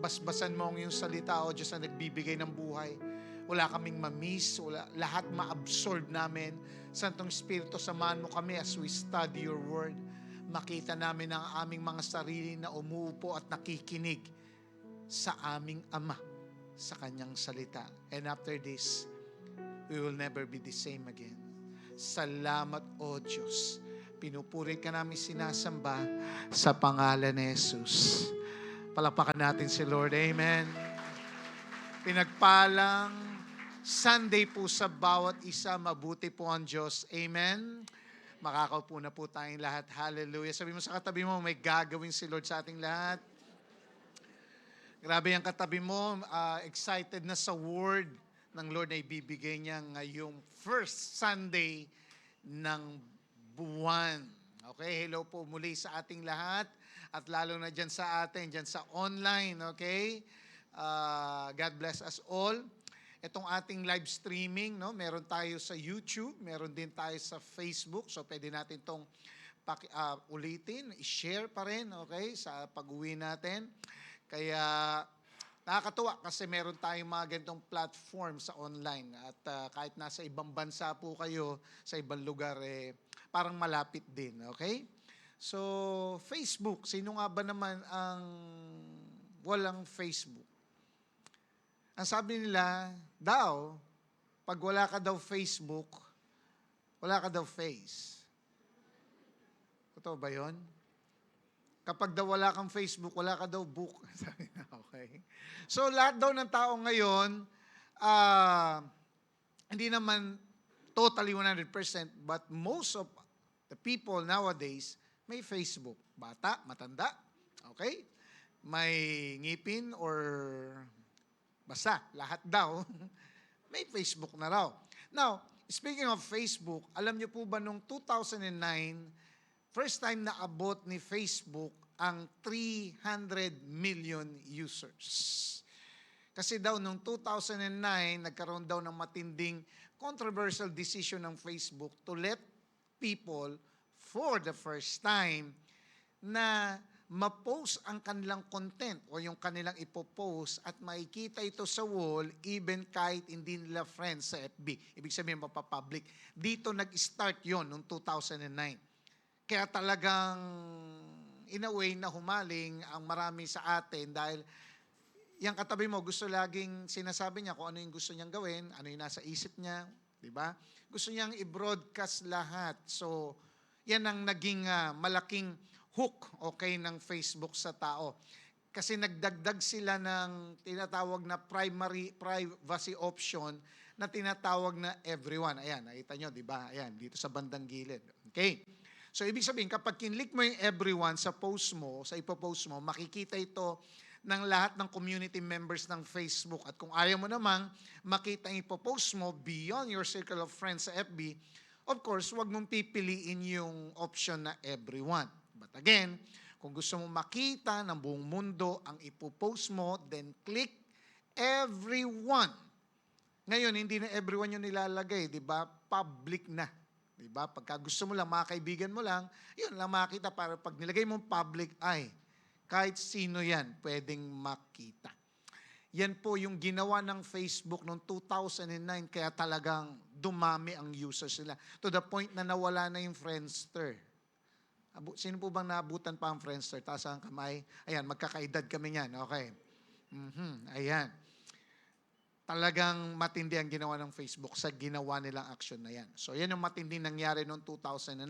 Speaker 5: Basbasan mo ang iyong salita, O Diyos, na nagbibigay ng buhay. Wala kaming mamiss, lahat ma-absorb namin. Santong Espiritu, samahan mo kami as we study your word. Makita namin ang aming mga sarili na umuupo at nakikinig sa aming Ama, sa kanyang salita. And after this, we will never be the same again. Salamat, O Diyos. Pinupuri ka namin, sinasamba sa pangalan ni Jesus. Palakpakan natin si Lord. Amen. Pinagpalang Sunday po sa bawat isa. Mabuti po ang Diyos. Amen. Makakaupo na po tayong lahat. Hallelujah. Sabi mo sa katabi mo, may gagawin si Lord sa ating lahat. Grabe yung katabi mo, excited na sa word ng Lord na ibibigay niya ngayong first Sunday ng buwan. Okay, hello po muli sa ating lahat at lalo na dyan sa atin, dyan sa online, okay? God bless us all. Itong ating live streaming, no? Meron tayo sa YouTube, meron din tayo sa Facebook, so pwede natin itong ulitin, i-share pa rin, okay, sa pag-uwi natin. Kaya nakakatuwa kasi meron tayong mga ganitong platform sa online at kahit nasa ibang bansa po kayo, sa ibang lugar, parang malapit din, okay? So, Facebook, sino nga ba naman ang walang Facebook? Ang sabi nila, pag wala ka daw Facebook, wala ka daw face. Totoo ba yun? Kapag daw wala kang Facebook, wala ka daw book. Okay. So, lahat daw ng tao ngayon, hindi naman totally 100%, but most of the people nowadays may Facebook. Bata, matanda, okay? May ngipin or basta, lahat daw, may Facebook na raw. Now, speaking of Facebook, alam niyo po ba nung 2009, first time na abot ni Facebook ang 300 million users. Kasi daw noong 2009, nagkaroon daw ng matinding controversial decision ng Facebook to let people for the first time na ma-post ang kanilang content o yung kanilang ipopost at makikita ito sa wall even kahit hindi nila friends sa FB. Ibig sabihin mapapublic. Dito nag-start yon noong 2009. Kaya talagang, in a way, na humaling ang marami sa atin dahil yung katabi mo, gusto laging sinasabi niya kung ano yung gusto niyang gawin, ano yung nasa isip niya, di ba? Gusto niyang i-broadcast lahat. So, yan ang naging malaking hook, okay, ng Facebook sa tao. kasi nagdagdag sila ng tinatawag na primary privacy option na tinatawag na everyone. Ayan, nakita nyo, di ba? Ayan, dito sa bandang gilid. Okay. So, ibig sabihin, kapag kinlik mo yung everyone sa post mo, sa ipopost mo, makikita ito ng lahat ng community members ng Facebook. At kung ayaw mo namang makita ang ipopost mo beyond your circle of friends sa FB, of course, huwag mong pipiliin yung option na everyone. But again, kung gusto mo makita ng buong mundo ang ipopost mo, then click everyone. Ngayon, hindi na everyone yung nilalagay, di ba? Public na. Di ba? Pagka gusto mo lang, mga kaibigan mo lang, yun lang makita para pag nilagay mong public, ay, kahit sino yan, pwedeng makita. Yan po yung ginawa ng Facebook noong 2009, kaya talagang dumami ang users nila. To the point na nawala na yung Friendster. Sino po bang naabutan pa ang Friendster? Taas ang kamay. Ayan, magkakaedad kami niyan. Okay. Ayan. Talagang matindi ang ginawa ng Facebook sa ginawa nilang action na yan. So, yan yung matinding nangyari noong 2009.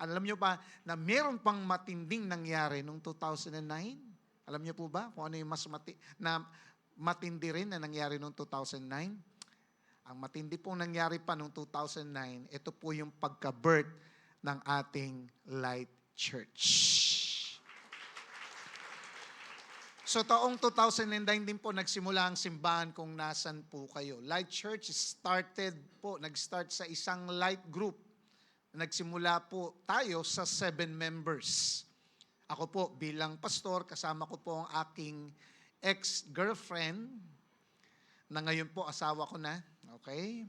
Speaker 5: Alam nyo ba na meron pang matinding nangyari noong 2009? Alam nyo po ba kung ano yung mas matindi rin na nangyari noong 2009? Ang matindi pong nangyari pa noong 2009, ito po yung pagka-birth ng ating Light Church. So taong 2009 din po nagsimula ang simbahan kung nasan po kayo. Light Church nag-start sa isang light group. Nagsimula po tayo sa 7 members. Ako po bilang pastor, kasama ko po ang aking ex-girlfriend, na ngayon po asawa ko na. Okay?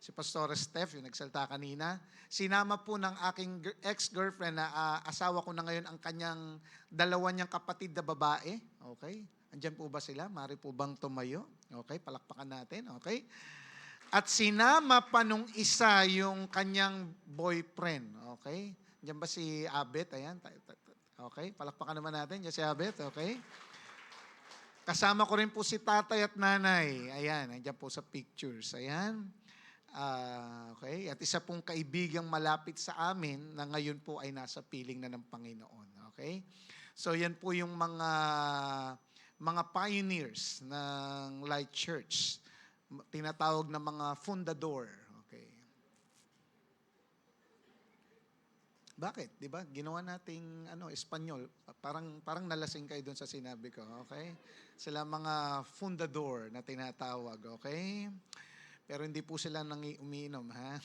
Speaker 5: Si Pastor Steph, yung nagsalita kanina. Sinama po ng aking ex-girlfriend na asawa ko na ngayon ang kanyang dalawa niyang kapatid na babae. Okay? Andyan po ba sila? Mari po bang tumayo? Okay, palakpakan natin. Okay? At sinama pa nung isa yung kanyang boyfriend. Okay? Andyan ba si Abet? Ayan. Okay, palakpakan naman natin. Diyan si Abet. Okay? Kasama ko rin po si tatay at nanay. Ayan, andyan po sa pictures. Ayan. Okay? At isa pong kaibigang malapit sa amin na ngayon po ay nasa piling na ng Panginoon. Okay? So yan po yung mga pioneers ng Light Church. Tinatawag na mga fundador. Okay? Bakit? 'Di ba? Ginawa nating Espanyol. Parang nalasing kayo doon sa sinabi ko. Okay? Sila mga fundador na tinatawag. Okay? Pero hindi po sila umiinom, ha?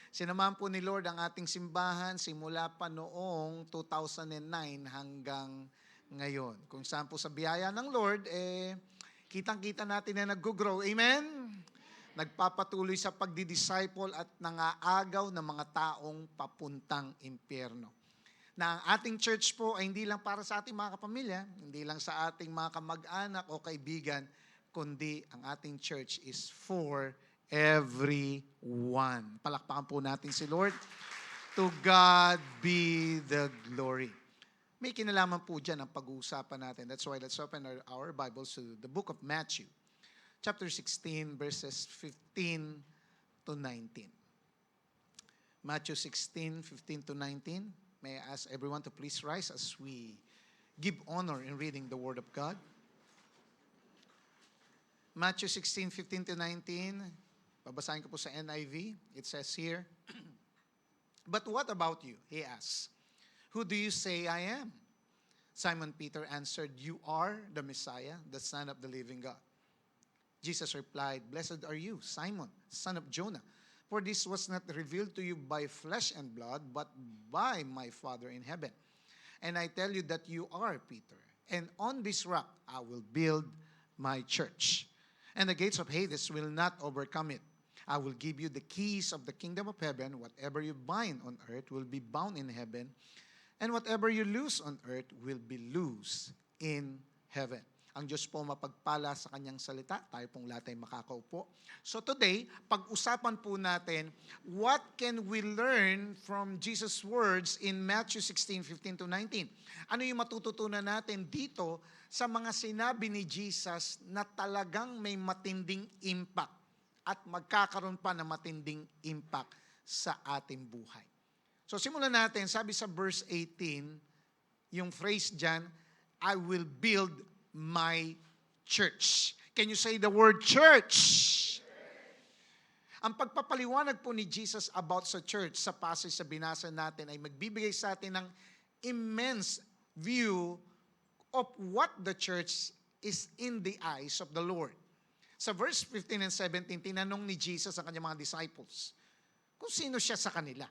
Speaker 5: Sinamahan po ni Lord ang ating simbahan simula pa noong 2009 hanggang ngayon. Kung saan po sa biyaya ng Lord, kitang-kita natin na nag-grow. Amen? Nagpapatuloy sa pagdidisciple at nangaagaw ng mga taong papuntang impyerno. Na ang ating church po ay hindi lang para sa ating mga kapamilya, hindi lang sa ating mga kamag-anak o kaibigan, kundi ang ating church is for everyone. Palakpakan po natin si Lord. To God be the glory. May kinalaman po dyan ang pag-uusapan natin. That's why let's open our Bibles to the book of Matthew, chapter 16, verses 15 to 19. Matthew 16, 15 to 19. May I ask everyone to please rise as we give honor in reading the Word of God. Matthew 16, 15 to 19. Babasahin ko po sa NIV. It says here, "But what about you?" He asks. "Who do you say I am?" Simon Peter answered, "You are the Messiah, the Son of the living God." Jesus replied, "Blessed are you, Simon, son of Jonah, for this was not revealed to you by flesh and blood, but by my Father in heaven. And I tell you that you are Peter, and on this rock I will build my church. And the gates of Hades will not overcome it. I will give you the keys of the kingdom of heaven. Whatever you bind on earth will be bound in heaven, and whatever you loose on earth will be loose in heaven." Ang Diyos po mapagpala sa kanyang salita. Tayo pong lahat ay makakaupo. So today, pag-usapan po natin, what can we learn from Jesus' words in Matthew 16, 15 to 19? Ano yung matututunan natin dito sa mga sinabi ni Jesus na talagang may matinding impact at magkakaroon pa ng matinding impact sa ating buhay? So simulan natin, sabi sa verse 18, yung phrase dyan, I will build my church. Can you say the word church? Ang pagpapaliwanag po ni Jesus about sa church, sa passage sa binasa natin, ay magbibigay sa atin ng immense view of what the church is in the eyes of the Lord. Sa verse 15 and 17, tinanong ni Jesus ang kanyang mga disciples kung sino siya sa kanila.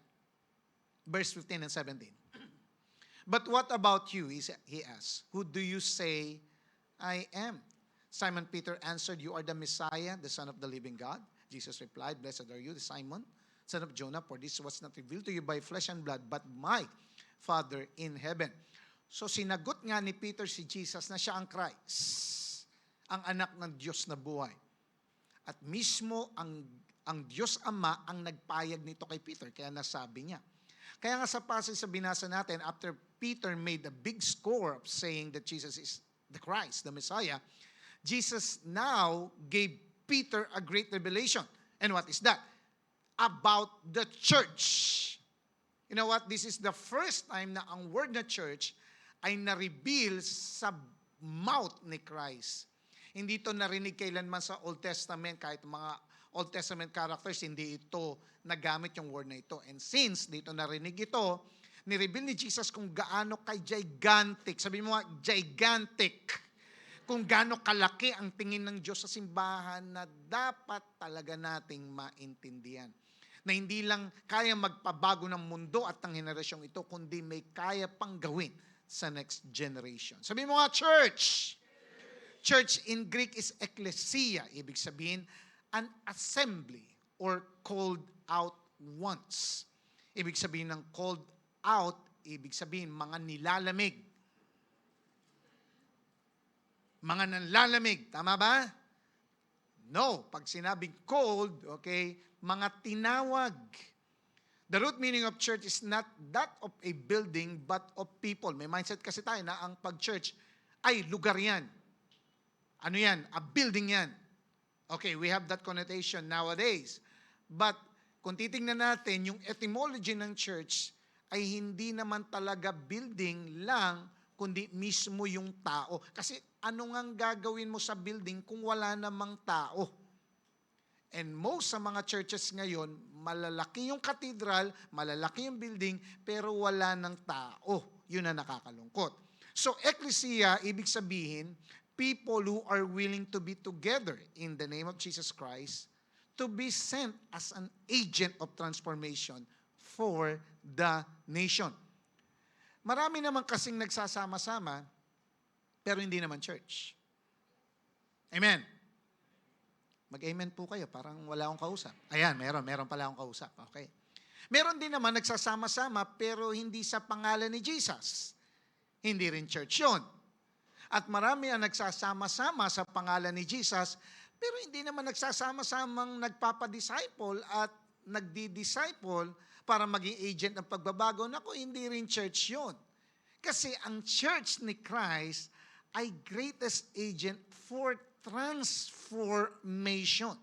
Speaker 5: Verse 15 and 17. But what about you? He asked. Who do you say I am? Simon Peter answered, you are the Messiah, the Son of the living God. Jesus replied, blessed are you, Simon, son of Jonah, for this was not revealed to you by flesh and blood, but my Father in heaven. So sinagot nga ni Peter si Jesus na siya ang Christ, ang anak ng Diyos na buhay. At mismo ang Diyos Ama ang nagpayag nito kay Peter, kaya nasabi niya. Kaya nga sa passage sa binasa natin, after Peter made a big score of saying that Jesus is the Christ, the Messiah, Jesus now gave Peter a great revelation. And what is that? About the church. You know what? This is the first time na ang word na church ay na-reveal sa mouth ni Christ. Hindi ito narinig kailanman sa Old Testament, kahit mga Old Testament characters, hindi ito nagamit yung word na ito. And since dito narinig ito, ni-reveal ni Jesus kung gaano gigantic. Sabi mo nga, gigantic. Kung gaano kalaki ang tingin ng Diyos sa simbahan na dapat talaga nating maintindihan. Na hindi lang kaya magpabago ng mundo at ng henerasyong ito, kundi may kaya pang gawin sa next generation. Sabi mo nga, church. Church in Greek is ekklesia. Ibig sabihin, an assembly or called out ones. Ibig sabihin ng called out, ibig sabihin mga nilalamig. Mga nanlalamig. Tama ba? No. Pag sinabing called, okay, mga tinawag. The root meaning of church is not that of a building, but of people. May mindset kasi tayo na ang pag-church ay lugar yan. Ano yan? A building yan. Okay, we have that connotation nowadays. But kung titingnan natin, yung etymology ng church ay hindi naman talaga building lang, kundi mismo yung tao. Kasi ano ngang gagawin mo sa building kung wala namang tao? And most sa mga churches ngayon, malalaki yung cathedral, malalaki yung building, pero wala ng tao. Yun ang nakakalungkot. So, ecclesia, ibig sabihin, people who are willing to be together in the name of Jesus Christ to be sent as an agent of transformation for the nation. Marami naman kasing nagsasama-sama, pero hindi naman church. Amen. Mag-amen po kayo, parang wala akong kausap. Ayan, meron pala akong kausap. Okay. Meron din naman nagsasama-sama, pero hindi sa pangalan ni Jesus. Hindi rin church yun. At marami ang nagsasama-sama sa pangalan ni Jesus, pero hindi naman nagsasama-samang nagpapadisciple at nagdi-disciple para maging agent ng pagbabago. Naku, hindi rin church yun. Kasi ang church ni Christ ay greatest agent for transformation.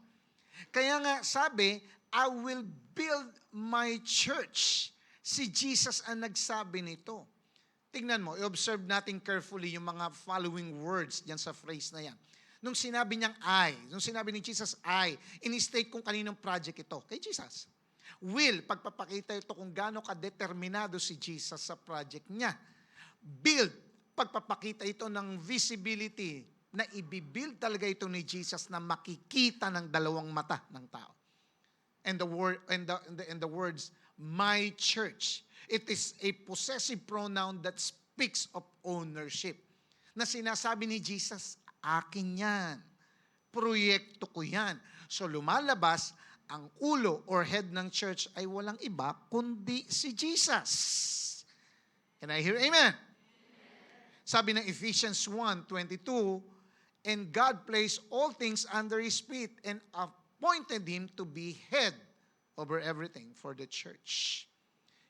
Speaker 5: Kaya nga sabi, I will build my church. Si Jesus ang nagsabi nito. Tingnan mo, i-observe natin carefully yung mga following words diyan sa phrase na yan. Nung sinabi niyang I, nung sinabi ni Jesus I, in-state kung kaninong project ito. Kay Jesus. Will, pagpapakita ito kung gaano ka-determinado si Jesus sa project niya. Build, pagpapakita ito ng visibility na ibibuild talaga ito ni Jesus na makikita ng dalawang mata ng tao. And the words, my church. It is a possessive pronoun that speaks of ownership. Na sinasabi ni Jesus, akin yan. Proyekto ko yan. So lumalabas, ang ulo or head ng church ay walang iba kundi si Jesus. Can I hear amen? Sabi ng Ephesians 1:22, and God placed all things under His feet and appointed Him to be head over everything for the church.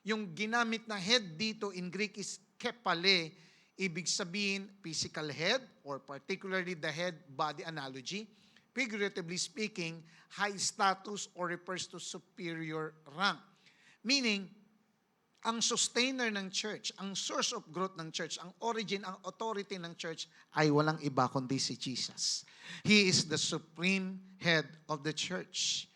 Speaker 5: Yung ginamit na head dito in Greek is kepale, ibig sabihin physical head or particularly the head-body analogy. Figuratively speaking, high status or refers to superior rank. Meaning, ang sustainer ng church, ang source of growth ng church, ang origin, ang authority ng church ay walang iba kundi si Jesus. He is the supreme head of the church.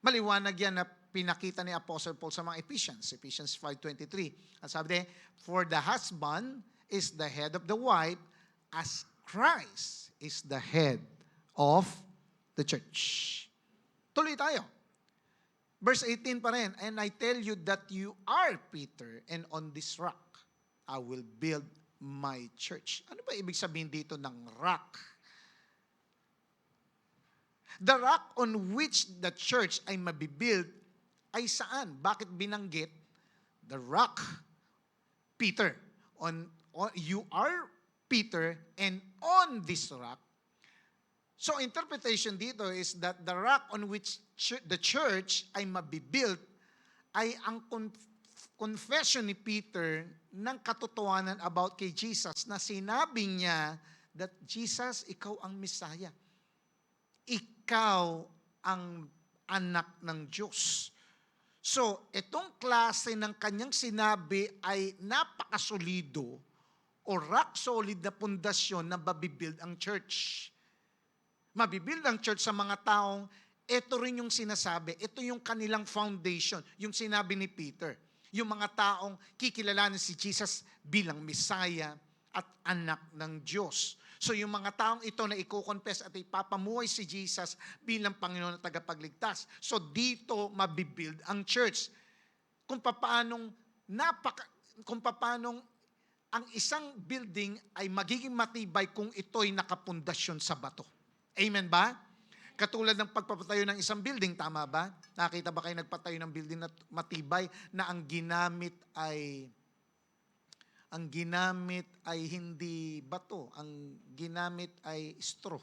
Speaker 5: Maliwanag yan na pinakita ni Apostle Paul sa mga Ephesians 5:23. Ang sabi din, for the husband is the head of the wife as Christ is the head of the church. Tuloy tayo. Verse 18 pa rin, and I tell you that you are Peter, and on this rock, I will build my church. Ano ba ibig sabihin dito ng rock? The rock on which the church ay mabibuild ay saan? Bakit binanggit? The rock, Peter. You are Peter, and on this rock. So interpretation dito is that the rock on which the church ay mabibuild ay ang confession ni Peter ng katotohanan about kay Jesus na sinabi niya that Jesus, ikaw ang Messiah. Ikaw ang anak ng Diyos. So, itong klase ng kanyang sinabi ay napakasolido o rock solid na pundasyon na mabibuild ang church. Mabibuild ang church sa mga taong ito rin yung sinasabi, ito yung kanilang foundation, yung sinabi ni Peter. Yung mga taong kikilalanin si Jesus bilang Messiah at anak ng Diyos. So yung mga taong ito na i-confess at ipapamuhay si Jesus bilang Panginoon at tagapagligtas. So dito mabibuild ang church. Kung paanong ang isang building ay magiging matibay kung ito'y nakapundasyon sa bato. Amen ba? Katulad ng pagpapatayo ng isang building, tama ba? Nakita ba kayo nagpatayo ng building na matibay na ang ginamit ay hindi bato, ang ginamit ay straw.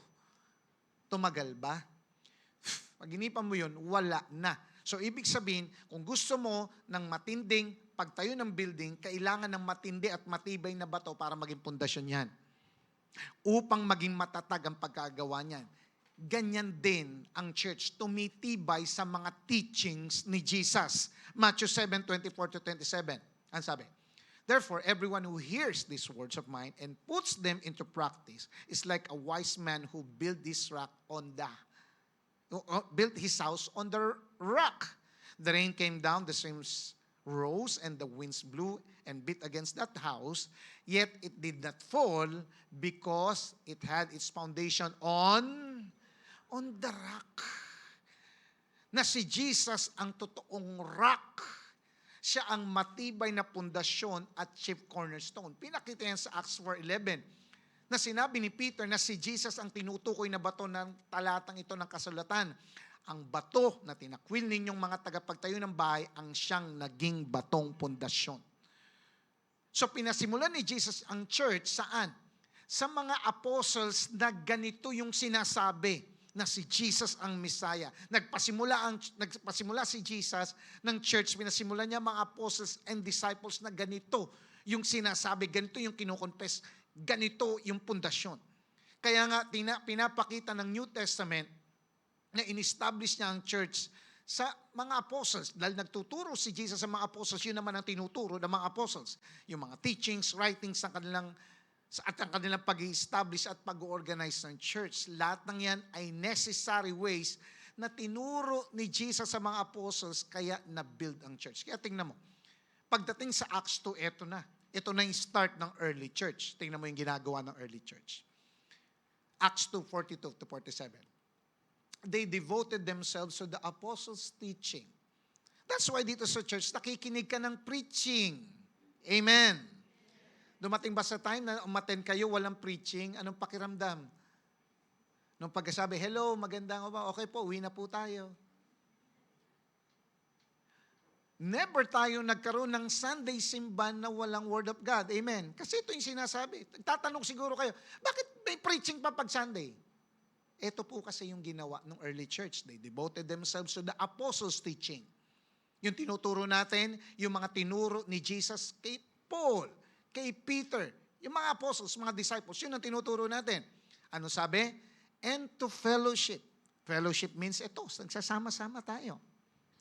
Speaker 5: Tumagal ba? Pag inipan mo yun, wala na. So ibig sabihin, kung gusto mo ng matinding pagtayo ng building, kailangan ng matindi at matibay na bato para maging pundasyon yan. Upang maging matatag ang pagkagawa niyan. Ganyan din ang church, tumitibay sa mga teachings ni Jesus. Matthew 7:24-27. Ang sabi, therefore, everyone who hears these words of mine and puts them into practice is like a wise man who built his house on the rock. The rain came down, the streams rose, and the winds blew and beat against that house, yet it did not fall because it had its foundation on the rock. Na si Jesus ang totoong rock. Siya ang matibay na pundasyon at chief cornerstone. Pinakita yan sa Acts 4:11 na sinabi ni Peter na si Jesus ang tinutukoy na bato ng talatang ito ng kasulatan. Ang bato na tinakwil ninyong mga tagapagtayo ng bahay ang siyang naging batong pundasyon. So pinasimulan ni Jesus ang church saan? Sa mga apostles na ganito yung sinasabi na si Jesus ang Messiah. Nagpasimula si Jesus ng church, pinasimulan niya mga apostles and disciples na ganito yung sinasabi, ganito yung kinukonfess, ganito yung pundasyon. Kaya nga pinapakita ng New Testament na in-establish niya ang church sa mga apostles. Dahil nagtuturo si Jesus sa mga apostles, yun naman ang tinuturo ng mga apostles. Yung mga teachings, writings at ang kanilang pag-i-establish at pag-organize ng church. Lahat ng yan ay necessary ways na tinuro ni Jesus sa mga apostles kaya na-build ang church. Kaya tingnan mo, pagdating sa Acts 2, ito na. Ito na yung start ng early church. Tingnan mo yung ginagawa ng early church. Acts 2:42-47. They devoted themselves to the apostles' teaching. That's why dito sa church, nakikinig ka ng preaching. Amen. Dumating ba sa time na umattend kayo, walang preaching? Anong pakiramdam? Nung pagkasabi, hello, magandang ba? Okay po, uwi na po tayo. Never tayo nagkaroon ng Sunday simbahan na walang Word of God. Amen. Kasi ito yung sinasabi. Tatanong siguro kayo, bakit may preaching pa pag Sunday? Ito po kasi yung ginawa ng early church. They devoted themselves to the apostles' teaching. Yung tinuturo natin, yung mga tinuro ni Jesus kay Paul, kay Peter, yung mga apostles, mga disciples, yun ang tinuturo natin. Ano sabi? And to fellowship. Fellowship means ito, nagsasama-sama tayo.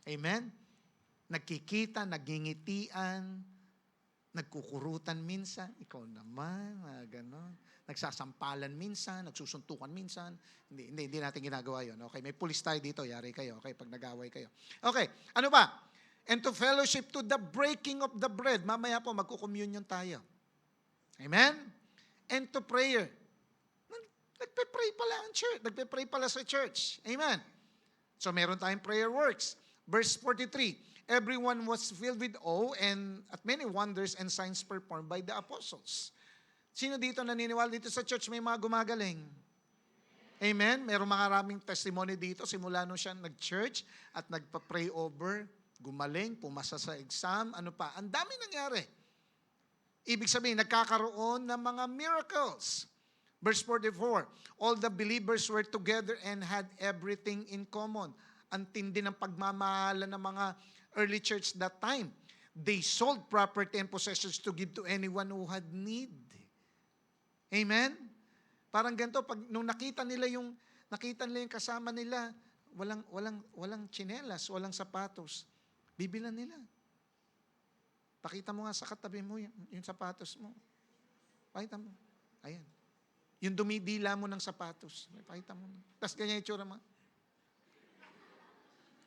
Speaker 5: Amen? Nagkikita, nagingitian, nagkukurutan minsan. Ikaw naman, ganon. Nagsasampalan minsan, nagsusuntukan minsan. Hindi natin ginagawa yon. Okay, may pulis tayo dito, yari kayo. Okay, pag nag-away kayo. Okay, ano ba? And to fellowship, to the breaking of the bread. Mamaya po, magkukommunion tayo. Amen? And to prayer. Nagpe-pray pala ang church. Nagpe-pray pala sa church. Amen? So, meron tayong prayer works. Verse 43, everyone was filled with awe and at many wonders and signs performed by the apostles. Sino dito naniniwala dito sa church may mga gumagaling? Amen? Meron maraming testimony dito simula nung siya nag-church at nagpa-pray over, gumaling, pumasa sa exam, ano pa. Ang dami nangyari. Ibig sabihin, nagkakaroon ng mga miracles. Verse 44, all the believers were together and had everything in common. Ang tindi ng pagmamahalan ng mga early church that time. They sold property and possessions to give to anyone who had need. Amen? Parang ganito, nung nakita nila yung kasama nila, walang tsinelas, walang sapatos. Bibilan nila. Pakita mo nga sa katabi mo yung sapatos mo. Pakita mo. Ayan. Yung dumidila mo ng sapatos. Pakita mo. Tapos ganyan yung tsura mo.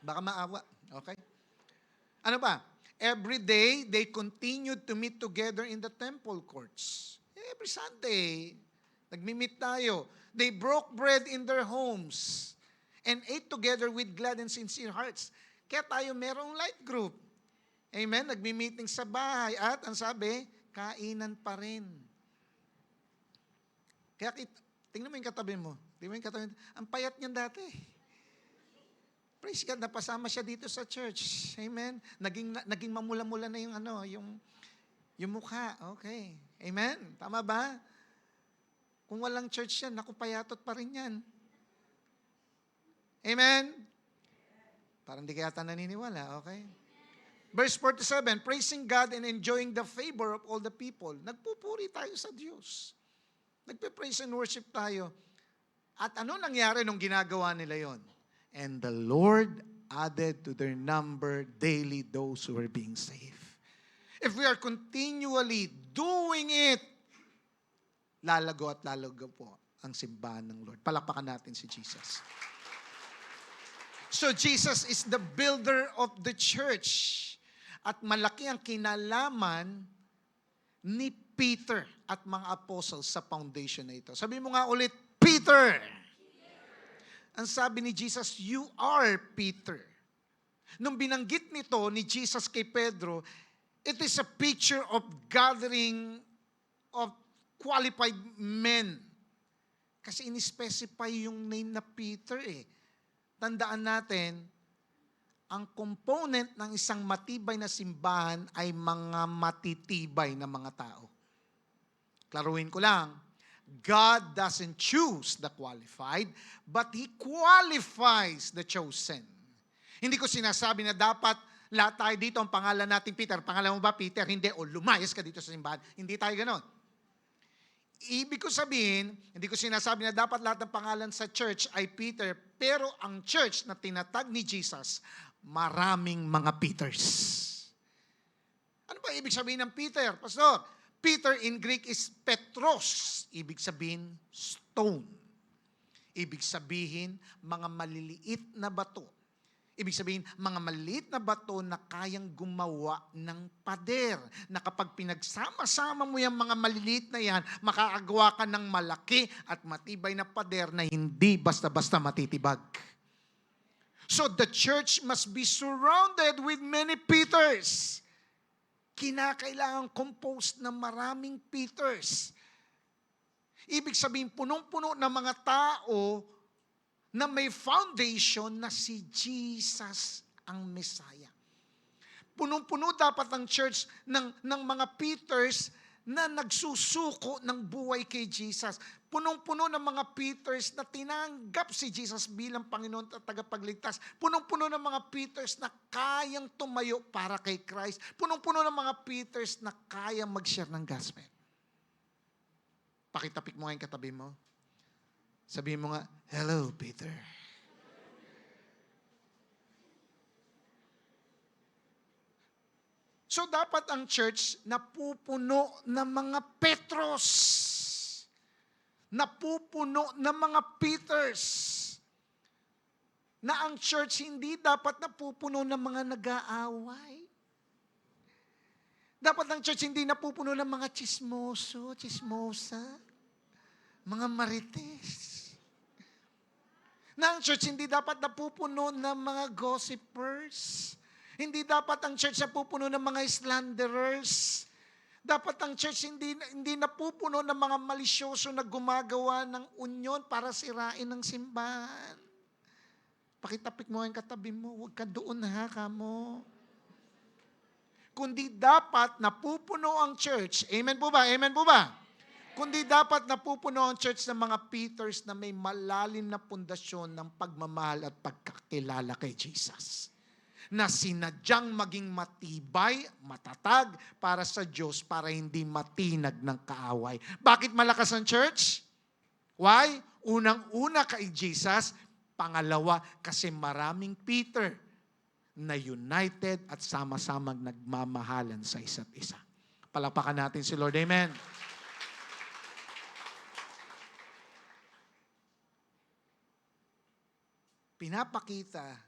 Speaker 5: Baka maawa. Okay? Ano ba? Every day, they continued to meet together in the temple courts. Every Sunday, nagmi-meet tayo. They broke bread in their homes and ate together with glad and sincere hearts. Kaya tayo merong light group. Amen? Nagmi-meeting sa bahay at ang sabi, kainan pa rin. Kaya tingnan mo yung katabi mo. Tingnan mo yung katabi mo. Ang payat niyan dati. Praise God, napasama siya dito sa church. Amen? Naging mamula-mula na yung mukha. Okay. Amen? Tama ba? Kung walang church yan, naku, payatot pa rin yan. Amen? Parang di kaya naniniwala, okay? Verse 47, praising God and enjoying the favor of all the people. Nagpupuri tayo sa Diyos. Nagpe-praise and worship tayo. At ano nangyari nung ginagawa nila yon? And the Lord added to their number daily those who were being saved. If we are continually doing it, lalago at lalago po ang simbahan ng Lord. Palakpakan natin si Jesus. So Jesus is the builder of the church. At malaki ang kinalaman ni Peter at mga apostles sa foundation na ito. Sabi mo nga ulit, Peter. Ang sabi ni Jesus, you are Peter. Nung binanggit nito ni Jesus kay Pedro, it is a picture of gathering of qualified men. Kasi in-specify yung name na Peter eh. Tandaan natin, ang component ng isang matibay na simbahan ay mga matitibay na mga tao. Klaruhin ko lang, God doesn't choose the qualified, but He qualifies the chosen. Hindi ko sinasabi na dapat lahat tayo dito, ang pangalan natin Peter. Pangalan mo ba Peter? Hindi. O lumayas ka dito sa simbahan. Hindi tayo ganon. Ibig ko sabihin, hindi ko sinasabi na dapat lahat ng pangalan sa church ay Peter, pero ang church na tinatag ni Jesus, maraming mga Peters. Ano ba ibig sabihin ng Peter, Pastor? Peter in Greek is Petros. Ibig sabihin, stone. Ibig sabihin, mga maliliit na bato. Ibig sabihin, mga maliit na bato na kayang gumawa ng pader. Na kapag pinagsama-sama mo yung mga maliliit na yan, makakagawa ka ng malaki at matibay na pader na hindi basta-basta matitibag. So the church must be surrounded with many Peters. Kinakailangan composed ng maraming Peters. Ibig sabihin, punong-puno ng mga tao na may foundation na si Jesus ang Messiah. Punong-puno dapat ang church ng mga Peters na nagsusuko ng buhay kay Jesus. Punong-puno ng mga Peters na tinanggap si Jesus bilang Panginoon at tagapagligtas. Punong-puno ng mga Peters na kayang tumayo para kay Christ. Punong-puno ng mga Peters na kayang mag-share ng gospel. Pakitapik mo ngayon katabi mo. Sabihin mo nga, hello, Peter. So dapat ang church napupuno ng mga Petros, napupuno ng mga Peters, na ang church hindi dapat napupuno ng mga nag-aaway. Dapat ang church hindi napupuno ng mga chismoso, chismosa, mga marites. Na ang church hindi dapat napupuno ng mga gossipers. Hindi dapat ang church napupuno ng mga slanderers. Dapat ang church hindi napupuno ng mga malisyoso na gumagawa ng unyon para sirain ang simbahan. Pakitapik mo ang katabi mo, huwag ka doon ha, kamo. Kundi dapat napupuno ang church. Amen po ba? Amen po ba? Kundi dapat napupuno ang church ng mga Peters na may malalim na pundasyon ng pagmamahal at pagkakilala kay Jesus. Na sinadyang maging matibay, matatag para sa Diyos para hindi matinag ng kaaway. Bakit malakas ang church? Why? Unang-una kay Jesus, pangalawa kasi maraming Peter na united at sama-samang nagmamahalan sa isa't isa. Palapakan natin si Lord. Amen. Pinapakita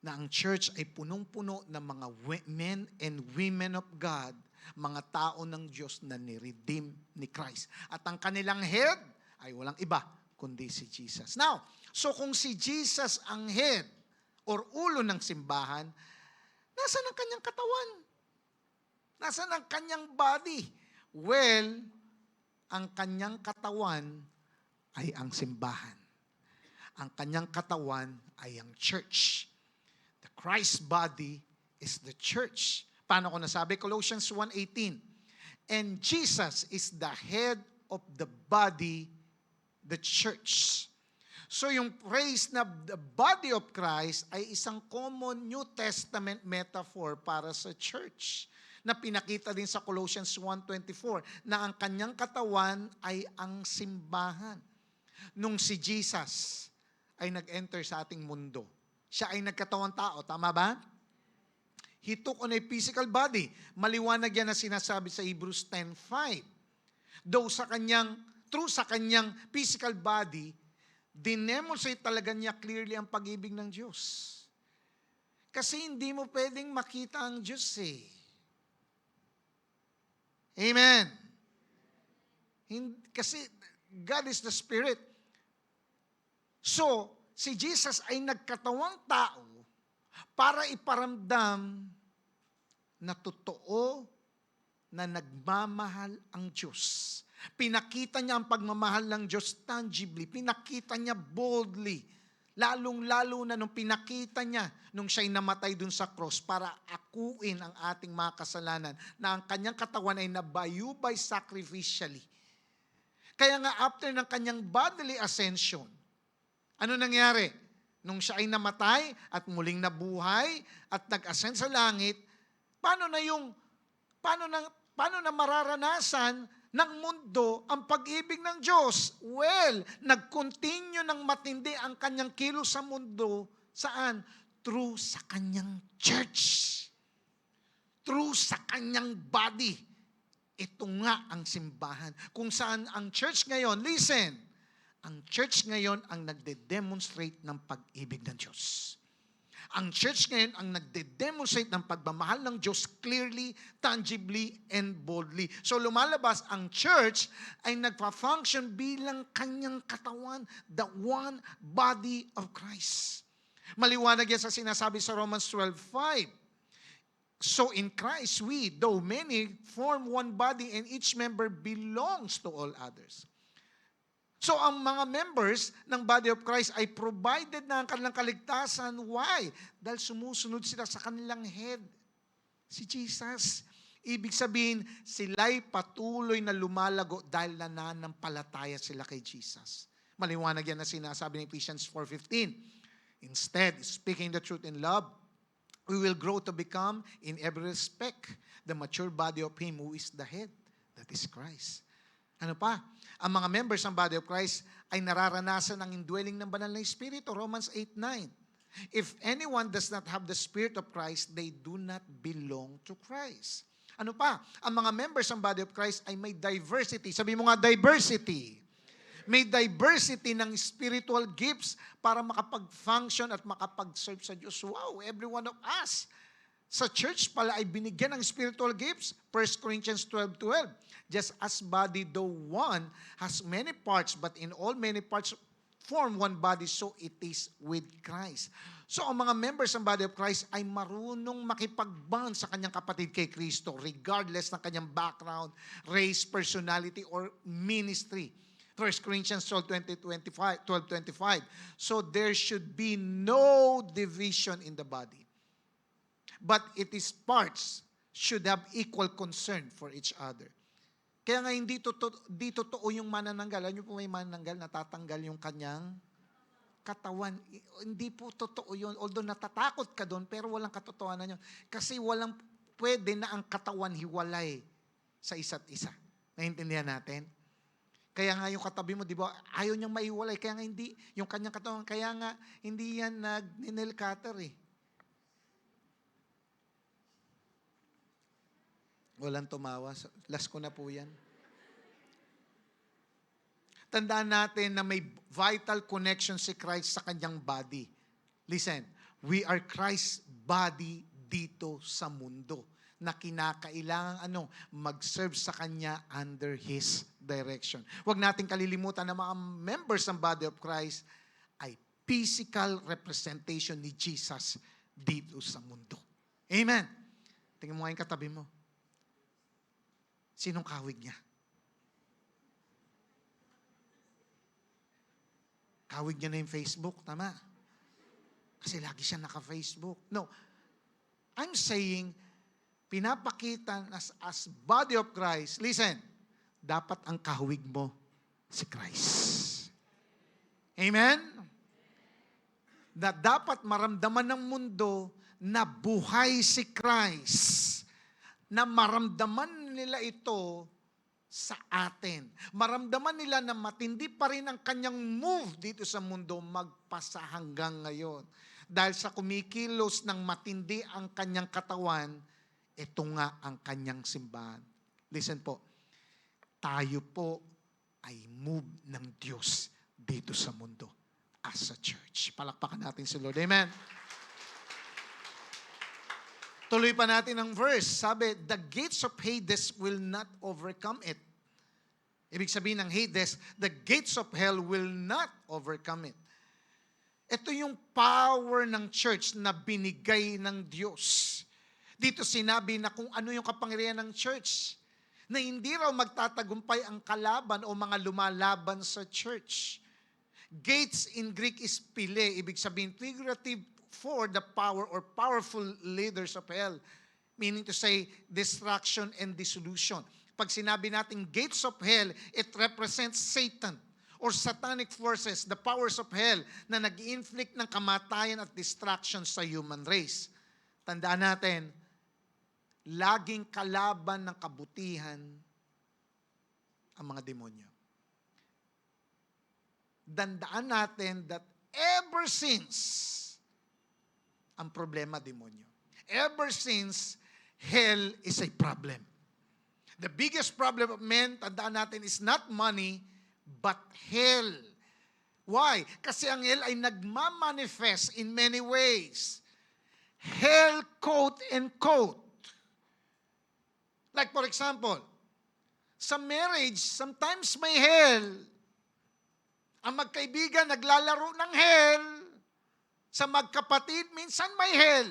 Speaker 5: na ang church ay punong-puno ng mga men and women of God, mga tao ng Diyos na ni-redeem ni Christ. At ang kanilang head ay walang iba kundi si Jesus. Now, so kung si Jesus ang head or ulo ng simbahan, nasaan ang kanyang katawan? Nasaan ang kanyang body? Well, ang kanyang katawan ay ang simbahan. Ang kanyang katawan ay ang church. The Christ body is the church. Paano ko nasabi? Colossians 1:18. And Jesus is the head of the body, the church. So yung phrase na the body of Christ ay isang common New Testament metaphor para sa church na pinakita din sa Colossians 1:24 na ang kanyang katawan ay ang simbahan. Nung si Jesus ay nag-enter sa ating mundo, siya ay nagkatawang tao, tama ba? He took on a physical body. Maliwanag yan na sinasabi sa Hebrews 10:5. Though through sa kanyang physical body, dinemonstrate talaga niya clearly ang pag-ibig ng Diyos. Kasi hindi mo pwedeng makita ang Diyos eh. Amen. Kasi God is the Spirit. So, si Jesus ay nagkatawang tao para iparamdam na totoo na nagmamahal ang Diyos. Pinakita niya ang pagmamahal ng Diyos tangibly. Pinakita niya boldly. Lalong-lalo na nung pinakita niya nung siya'y namatay dun sa cross para akuin ang ating mga kasalanan na ang kanyang katawan ay nabayubay sacrificially. Kaya nga after ng kanyang bodily ascension, ano nangyari? Nung siya ay namatay at muling nabuhay at nag-ascend sa langit, paano na mararanasan ng mundo ang pag-ibig ng Diyos? Well, nag-continue ng matindi ang kanyang kilos sa mundo. Saan? Through sa kanyang church. Through sa kanyang body. Ito nga ang simbahan. Kung saan ang church ngayon, listen, ang church ngayon ang nagde-demonstrate ng pag-ibig ng Diyos. Ang church ngayon ang nagde-demonstrate ng pagmamahal ng Diyos clearly, tangibly, and boldly. So lumalabas ang church ay nagpa-function bilang kanyang katawan, the one body of Christ. Maliwanag yan sa sinasabi sa Romans 12:5. So in Christ we, though many, form one body and each member belongs to all others. So ang mga members ng body of Christ ay provided na ang kanilang kaligtasan. Why? Dahil sumusunod sila sa kanilang head, si Jesus. Ibig sabihin, sila'y patuloy na lumalago dahil nananampalataya sila kay Jesus. Maliwanag yan na sinasabi ng Ephesians 4:15. Instead, speaking the truth in love, we will grow to become, in every respect, the mature body of Him who is the head, that is Christ. Ano pa? Ang mga members ng body of Christ ay nararanasan ang indwelling ng banal na Espiritu, Romans 8:9. If anyone does not have the Spirit of Christ, they do not belong to Christ. Ano pa? Ang mga members ng body of Christ ay may diversity. Sabi mo nga, diversity. May diversity ng spiritual gifts para makapag-function at makapag-serve sa Diyos. Wow, every one of us sa church pala ay binigyan ng spiritual gifts. 1 Corinthians 12:12. Just as body, though one, has many parts, but in all many parts form one body, so it is with Christ. So ang mga members ng body of Christ ay marunong makipag-bond sa kanyang kapatid kay Kristo regardless ng kanyang background, race, personality, or ministry. 1 Corinthians 12:25. So there should be no division in the body. But it is parts should have equal concern for each other. Kaya nga hindi totoo yung manananggal. Alam niyo po may manananggal, natatanggal yung kanyang katawan. Hindi po totoo yun. Although natatakot ka doon, pero walang katotohanan yun. Kasi walang pwede na ang katawan hiwalay sa isa't isa. Naiintindihan natin? Kaya nga yung katabi mo, di ba, ayaw niyang maiwalay. Kaya nga hindi, yung kanyang katawan, kaya nga hindi yan nag-nail cutter eh. Walang tumawa. Last ko na po yan. Tandaan natin na may vital connection si Christ sa kanyang body. Listen, we are Christ's body dito sa mundo na kinakailangan mag-serve sa kanya under His direction. Huwag natin kalilimutan na mga members ng body of Christ ay physical representation ni Jesus dito sa mundo. Amen. Tingnan mo nga yung katabi mo. Sinong kawig niya? Kawig niya na yung Facebook, tama? Kasi lagi siya naka-Facebook. No, I'm saying, pinapakita as body of Christ, listen, dapat ang kahawig mo si Christ. Amen? Na dapat maramdaman ng mundo na buhay si Christ. Na maramdaman nila ito sa atin. Maramdaman nila na matindi pa rin ang kanyang move dito sa mundo magpasa hanggang ngayon. Dahil sa kumikilos ng matindi ang kanyang katawan, ito nga ang kanyang simbahan. Listen po, tayo po ay move ng Diyos dito sa mundo as a church. Palakpakan natin si Lord. Amen. Tuloy pa natin ang verse. Sabi, the gates of Hades will not overcome it. Ibig sabihin ng Hades, the gates of hell will not overcome it. Ito yung power ng church na binigay ng Diyos. Dito sinabi na kung ano yung kapangyarihan ng church. Na hindi raw magtatagumpay ang kalaban o mga lumalaban sa church. Gates in Greek is pile. Ibig sabihin, figurative for the power or powerful leaders of hell. Meaning to say, destruction and dissolution. Pag sinabi natin gates of hell, it represents Satan or satanic forces, the powers of hell na nag-inflict ng kamatayan at destruction sa human race. Tandaan natin, laging kalaban ng kabutihan ang mga demonyo. Tandaan natin that ever since ang problema, demonyo. Ever since, hell is a problem. The biggest problem of men, tandaan natin, is not money, but hell. Why? Kasi ang hell ay nagmamanifest in many ways. Hell, quote and quote. Like for example, sa marriage, sometimes may hell. Ang magkaibigan naglalaro ng hell. Sa magkapatid, minsan may hell.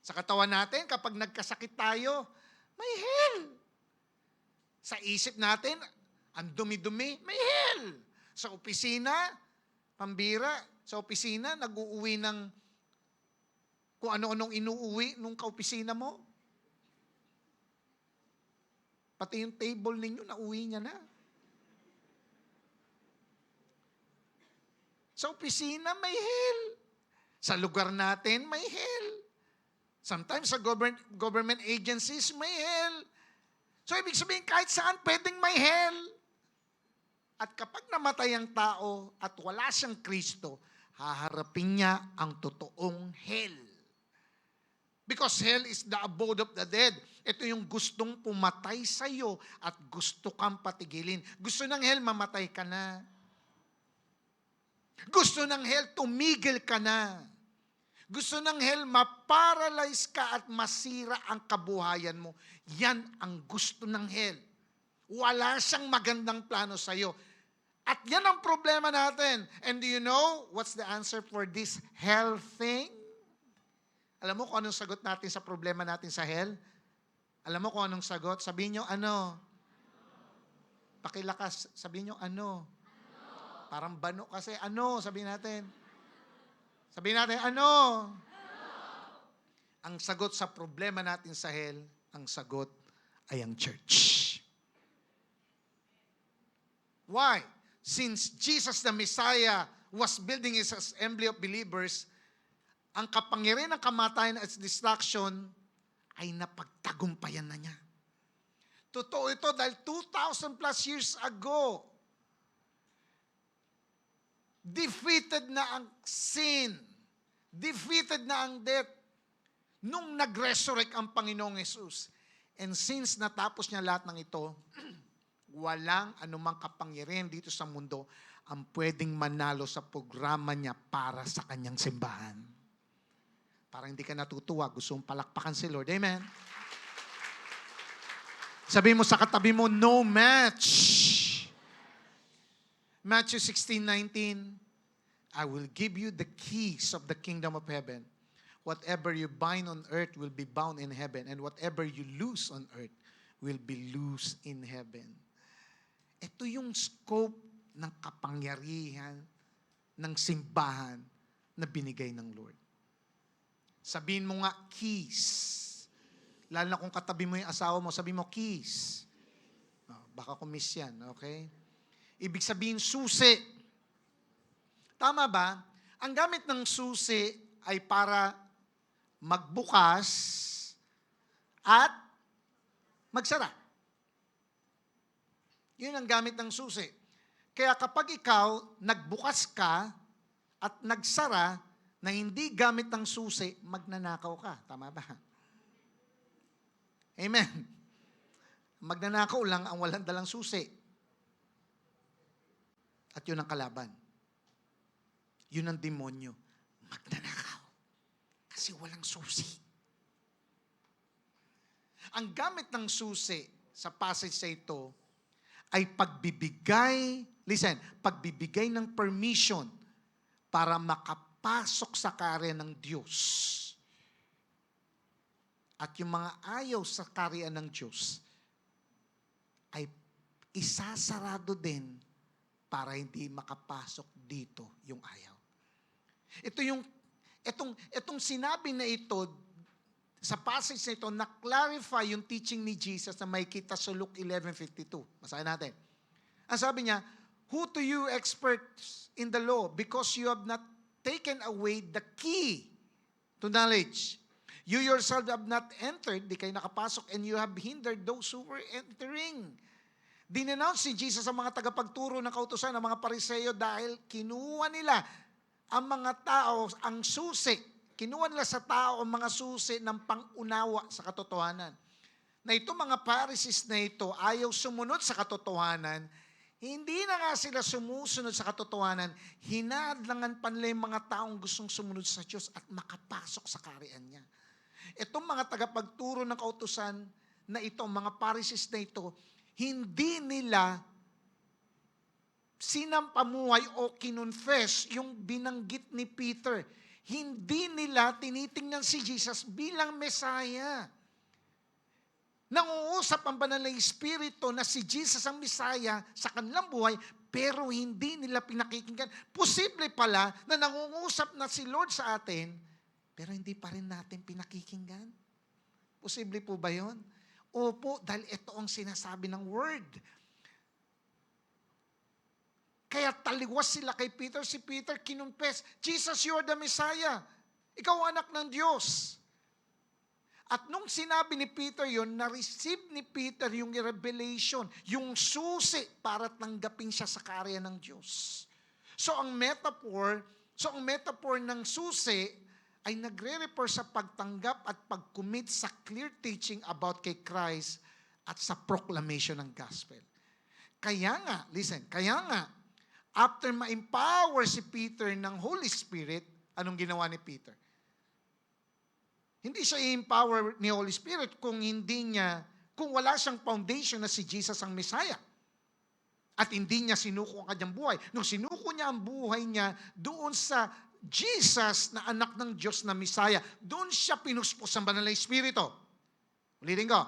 Speaker 5: Sa katawan natin, kapag nagkasakit tayo, may hell. Sa isip natin, ang dumi-dumi, may hell. Sa opisina, pambira, sa opisina, nag-uuwi ng kung ano-anong inuuwi nung kaopisina mo. Pati yung table ninyo, nauwi niya na. Sa opisina, may hell. Sa lugar natin, may hell. Sometimes sa government agencies, may hell. So, ibig sabihin, kahit saan, pwedeng may hell. At kapag namatay ang tao at wala siyang Kristo, haharapin niya ang totoong hell. Because hell is the abode of the dead. Ito yung gustong pumatay sa iyo at gusto kang patigilin. Gusto ng hell, mamatay ka na. Gusto ng hell, tumigil ka na. Gusto ng hell, maparalyze ka at masira ang kabuhayan mo. Yan ang gusto ng hell. Wala siyang magandang plano sa iyo. At yan ang problema natin. And do you know what's the answer for this hell thing? Alam mo kung anong sagot natin sa problema natin sa hell? Alam mo kung anong sagot? Sabihin nyo, ano? Pakilakas, sabihin nyo, ano? Parang bano kasi, ano? Sabihin natin. Sabihin natin, ano? Ang sagot sa problema natin sa hell, ang sagot ay ang church. Why? Since Jesus the Messiah was building His assembly of believers, ang kapangyarihan ng kamatayan at destruction ay napagtagumpayan na niya. Totoo ito dahil 2,000 plus years ago, defeated na ang sin, defeated na ang death, nung nag-resurrect ang Panginoong Yesus. And since natapos niya lahat ng ito, walang anumang kapangyarihan dito sa mundo ang pwedeng manalo sa programa niya para sa kanyang simbahan. Parang hindi ka natutuwa, gusto mong palakpakan si Lord. Amen? Sabi mo sa katabi mo, no match. Matthew 16:19, I will give you the keys of the kingdom of heaven. Whatever you bind on earth will be bound in heaven, and whatever you loose on earth will be loose in heaven. Ito yung scope ng kapangyarihan ng simbahan na binigay ng Lord. Sabihin mo nga, keys. Lalo na kung katabi mo yung asawa mo, sabihin mo, keys. Baka kumiss yan, okay? Ibig sabihin, susi. Tama ba? Ang gamit ng susi ay para magbukas at magsara. Yun ang gamit ng susi. Kaya kapag ikaw nagbukas ka at nagsara na hindi gamit ng susi, magnanakaw ka. Tama ba? Amen. Magnanakaw lang ang walang dalang susi. At yun ang kalaban. Yun ang demonyo. Magnanakaw. Kasi walang susi. Ang gamit ng susi sa passage sa ito ay pagbibigay, listen, pagbibigay ng permission para makapasok sa karya ng Diyos. At yung mga ayaw sa karya ng Diyos ay isasarado din para hindi makapasok dito yung ayaw. Itong sinabi na ito, sa passage na ito, na-clarify yung teaching ni Jesus na may kita sa Luke 11:52. Basahin natin. Ang sabi niya, who to you experts in the law, because you have not taken away the key to knowledge. You yourself have not entered, di kayo nakapasok, and you have hindered those who were entering. Dinenounce si Jesus ang mga tagapagturo ng kautusan ng mga Pariseo dahil kinuha nila ang mga tao, ang susi. Kinuha nila sa tao ang mga susi ng pangunawa sa katotohanan. Na itong mga Pharisees na ito ayaw sumunod sa katotohanan, hindi na nga sila sumusunod sa katotohanan, hinadlangan pa nila yung mga taong gustong sumunod sa Diyos at makapasok sa kaharian niya. Itong mga tagapagturo ng kautusan na ito, mga Pharisees na ito, hindi nila sinampamuhay o kinonfess yung binanggit ni Peter. Hindi nila tinitingnan si Jesus bilang Messiah. Nanguusap ang banal na Espiritu na si Jesus ang Messiah sa kanilang buhay, pero hindi nila pinakikinggan. Posible pala na nangungusap na si Lord sa atin, pero hindi pa rin natin pinakikinggan. Posible po ba yun? Opo, dahil ito ang sinasabi ng Word. Kaya taliwas sila kay Peter. Si Peter kinonfess, Jesus, you are the Messiah. Ikaw anak ng Diyos. At nung sinabi ni Peter yon, na-receive ni Peter yung revelation, yung susi para tanggapin siya sa karya ng Diyos. So ang metaphor So ang metaphor ng susi ay nagre-refer sa pagtanggap at pag-commit sa clear teaching about kay Christ at sa proclamation ng gospel. Kaya nga, listen, after ma-empower si Peter ng Holy Spirit, anong ginawa ni Peter? Hindi siya i-empower ni Holy Spirit kung wala siyang foundation na si Jesus ang Messiah. At hindi niya sinuko ang kanyang buhay. Nung sinuko niya ang buhay niya doon sa Jesus na anak ng Diyos na Messiah, doon siya pinuspos ng Banal na Espiritu. Ulitin ko,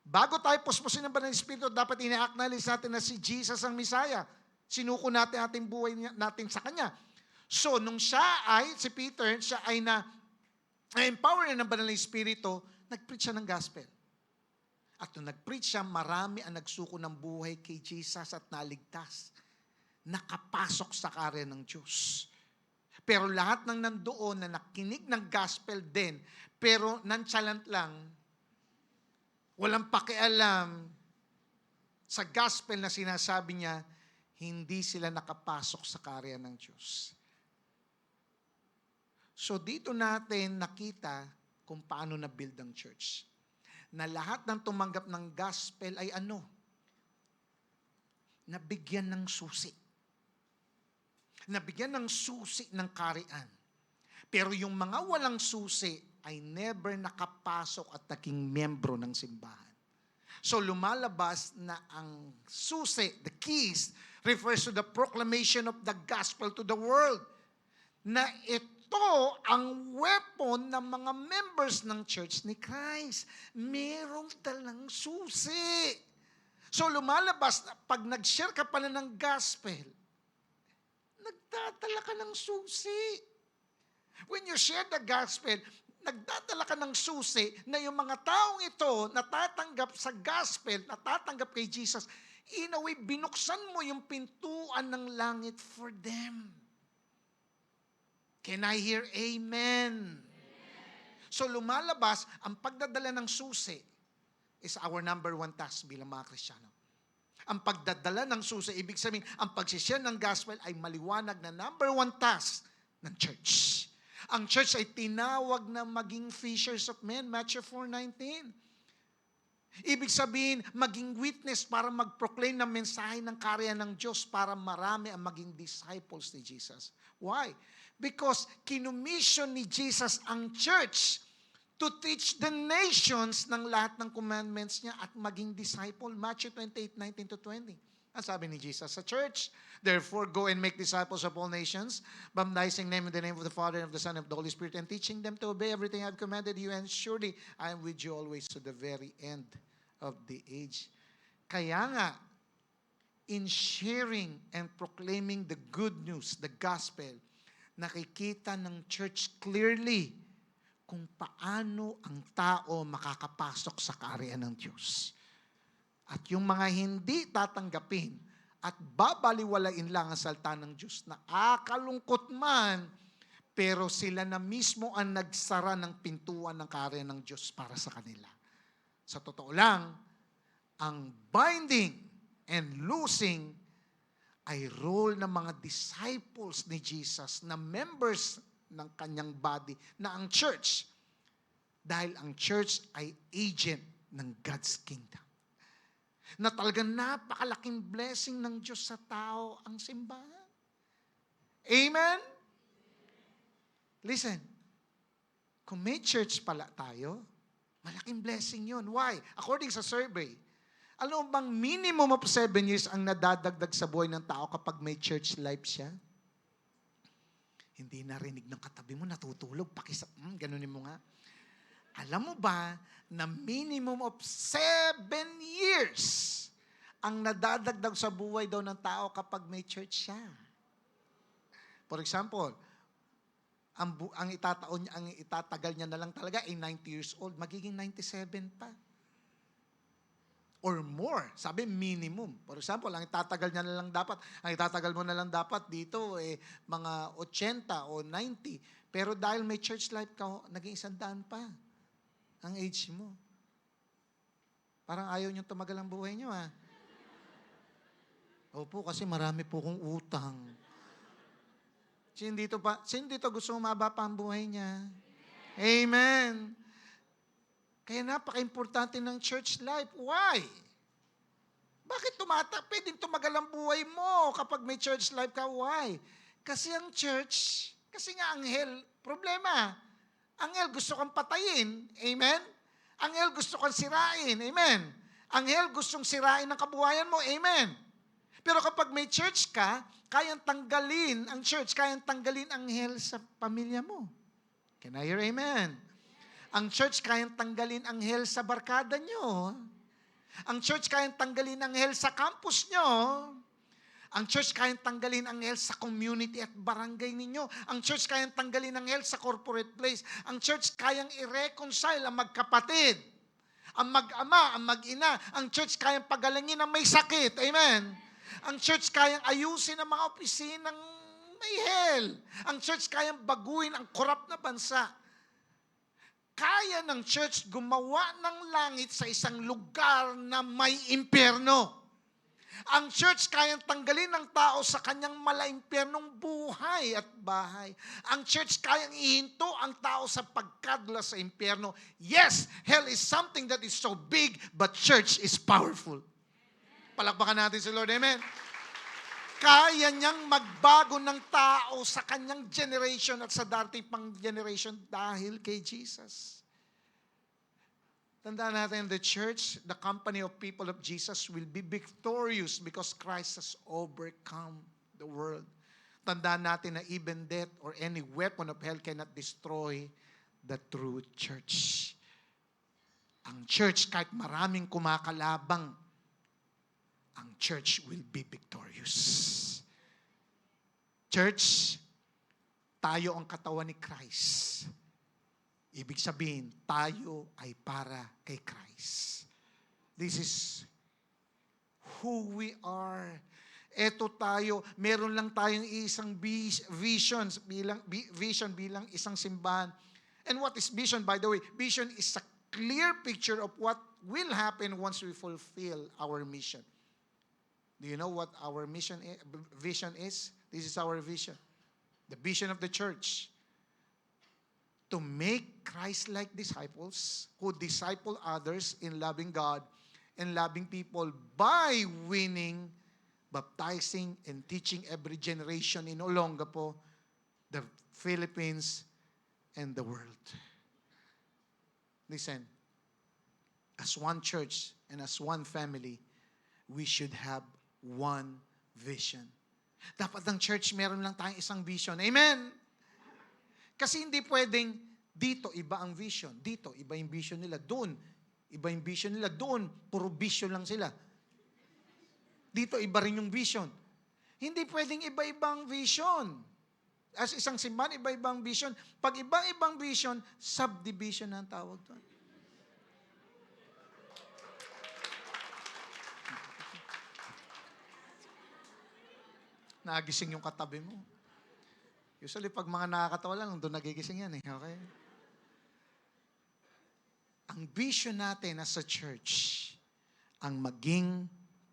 Speaker 5: bago tayo puspusin ng Banal na Espiritu, dapat ina-acknowledge natin na si Jesus ang Messiah. Sinuko natin ating buhay natin sa Kanya. So, nung si Peter, siya ay na-empower ng Banal na Espiritu, nag-preach siya ng gospel. At nung nag-preach siya, marami ang nagsuko ng buhay kay Jesus at naligtas. Nakapasok sa karya ng Diyos. Pero lahat ng nandoon na nakinig ng gospel din, pero nonchalant lang, walang pakialam sa gospel na sinasabi niya, hindi sila nakapasok sa karya ng Diyos. So dito natin nakita kung paano na-build ang church. Na lahat ng tumanggap ng gospel ay nabigyan ng susi. Nabigyan ng susi ng karian. Pero yung mga walang susi ay never nakapasok at naging membro ng simbahan. So lumalabas na ang susi, the keys, refers to the proclamation of the gospel to the world. Na ito ang weapon ng mga members ng church ni Christ. Merong talang susi. So lumalabas, pag nag-share ka pala ng gospel, nagdadala ka ng susi. When you share the gospel, nagdadala ka ng susi na yung mga taong ito natatanggap sa gospel, natatanggap kay Jesus, in a way, binuksan mo yung pintuan ng langit for them. Can I hear amen? So lumalabas, ang pagdadala ng susi is our number one task bilang mga Kristiyano. Ang pagdadala ng susi, ibig sabihin, ang pagsishare ng gospel ay maliwanag na number one task ng church. Ang church ay tinawag na maging fishers of men, Matthew 4:19. Ibig sabihin, maging witness para mag-proclaim ng mensahe ng karya ng Diyos para marami ang maging disciples ni Jesus. Why? Because kinumission ni Jesus ang church to teach the nations ng lahat ng commandments niya at maging disciple. Matthew 28:19-20. Ang sabi ni Jesus sa church, therefore go and make disciples of all nations, baptizing them in the name of the Father and of the Son and of the Holy Spirit, and teaching them to obey everything I have commanded you, and surely I am with you always to the very end of the age. Kaya nga, in sharing and proclaiming the good news, the gospel, nakikita ng church clearly kung paano ang tao makakapasok sa kaharian ng Diyos. At yung mga hindi tatanggapin at babaliwalain lang ang salita ng Diyos na akalungkot man, pero sila na mismo ang nagsara ng pintuan ng kaharian ng Diyos para sa kanila. Sa totoo lang, ang binding and loosing ay role ng mga disciples ni Jesus na members ng kanyang body na ang church. Dahil ang church ay agent ng God's kingdom. Na talagang napakalaking blessing ng Diyos sa tao ang simbahan. Amen? Listen, kung may church pala tayo, malaking blessing yun. Why? According sa survey, alam mo bang minimum of 7 years ang nadadagdag sa buhay ng tao kapag may church life siya? Hindi narinig ng katabi mo, natutulog, ganunin mo nga. Alam mo ba na minimum of 7 years ang nadadagdag sa buhay daw ng tao kapag may church siya? For example, ang itatagal niya na lang talaga ay 90 years old, magiging 97 pa. Or more. Sabi, minimum. For example, ang itatagal mo na lang dapat dito, mga 80 o 90. Pero dahil may church life ka, naging 100 pa ang age mo. Parang ayaw niyong tumagal ang buhay niyo, ha? Opo, kasi marami po kong utang. Sino dito gusto umaba pa ang buhay niya? Amen. Kaya napaka-importante ng church life. Why? Bakit pwedeng tumagal ang buhay mo kapag may church life ka? Why? Kasi ang church, kasi nga anghel, problema. Anghel gusto kang patayin. Amen? Anghel gusto kang sirain. Amen? Anghel gustong sirain ang kabuhayan mo. Amen? Pero kapag may church ka, kayang tanggalin ang church, kayang tanggalin ang anghel sa pamilya mo. Can I hear amen? Ang church kayang tanggalin ang anghel sa barkada nyo. Ang church kayang tanggalin ang anghel sa campus nyo. Ang church kayang tanggalin ang anghel sa community at barangay ninyo. Ang church kayang tanggalin ang anghel sa corporate place. Ang church kayang i-reconcile ang magkapatid, ang mag-ama, ang mag-ina. Ang church kayang pagalangin ang may sakit. Amen? Ang church kayang ayusin ang mga opisinang may hell. Ang church kayang baguhin ang korap na bansa. Kaya ng church gumawa ng langit sa isang lugar na may impyerno. Ang church kayang tanggalin ng tao sa kanyang malaimpyernong buhay at bahay. Ang church kayang ihinto ang tao sa pagkadla sa impyerno. Yes, hell is something that is so big, but church is powerful. Palakpakan natin si Lord. Amen. Kaya niyang magbago ng tao sa kanyang generation at sa darating pang generation dahil kay Jesus. Tandaan natin, the church, the company of people of Jesus will be victorious because Christ has overcome the world. Tandaan natin na even death or any weapon of hell cannot destroy the true church. Ang church, kahit maraming kumakalabang, ang church will be victorious. Church, tayo ang katawan ni Christ. Ibig sabihin, tayo ay para kay Christ. This is who we are. Eto tayo, meron lang tayong isang vision bilang isang simbahan. And what is vision, by the way? Vision is a clear picture of what will happen once we fulfill our mission. Do you know what our vision is? This is our vision. The vision of the church. To make Christ-like disciples who disciple others in loving God and loving people by winning, baptizing, and teaching every generation in Olongapo, the Philippines, and the world. Listen, as one church and as one family, we should have one vision. Dapat ang church, meron lang tayong isang vision. Amen? Kasi hindi pwedeng dito iba ang vision, dito iba yung vision nila, doon iba yung vision nila, doon puro vision lang sila. Dito iba rin yung vision. Hindi pwedeng iba-ibang vision. As isang simbahan, iba-ibang vision. Pag ibang-ibang vision, subdivision ang tawag doon. Nagising yung katabi mo. Usually, pag mga nakakatawa lang, doon nagigising yan eh. Okay? Ang vision natin as a church, ang maging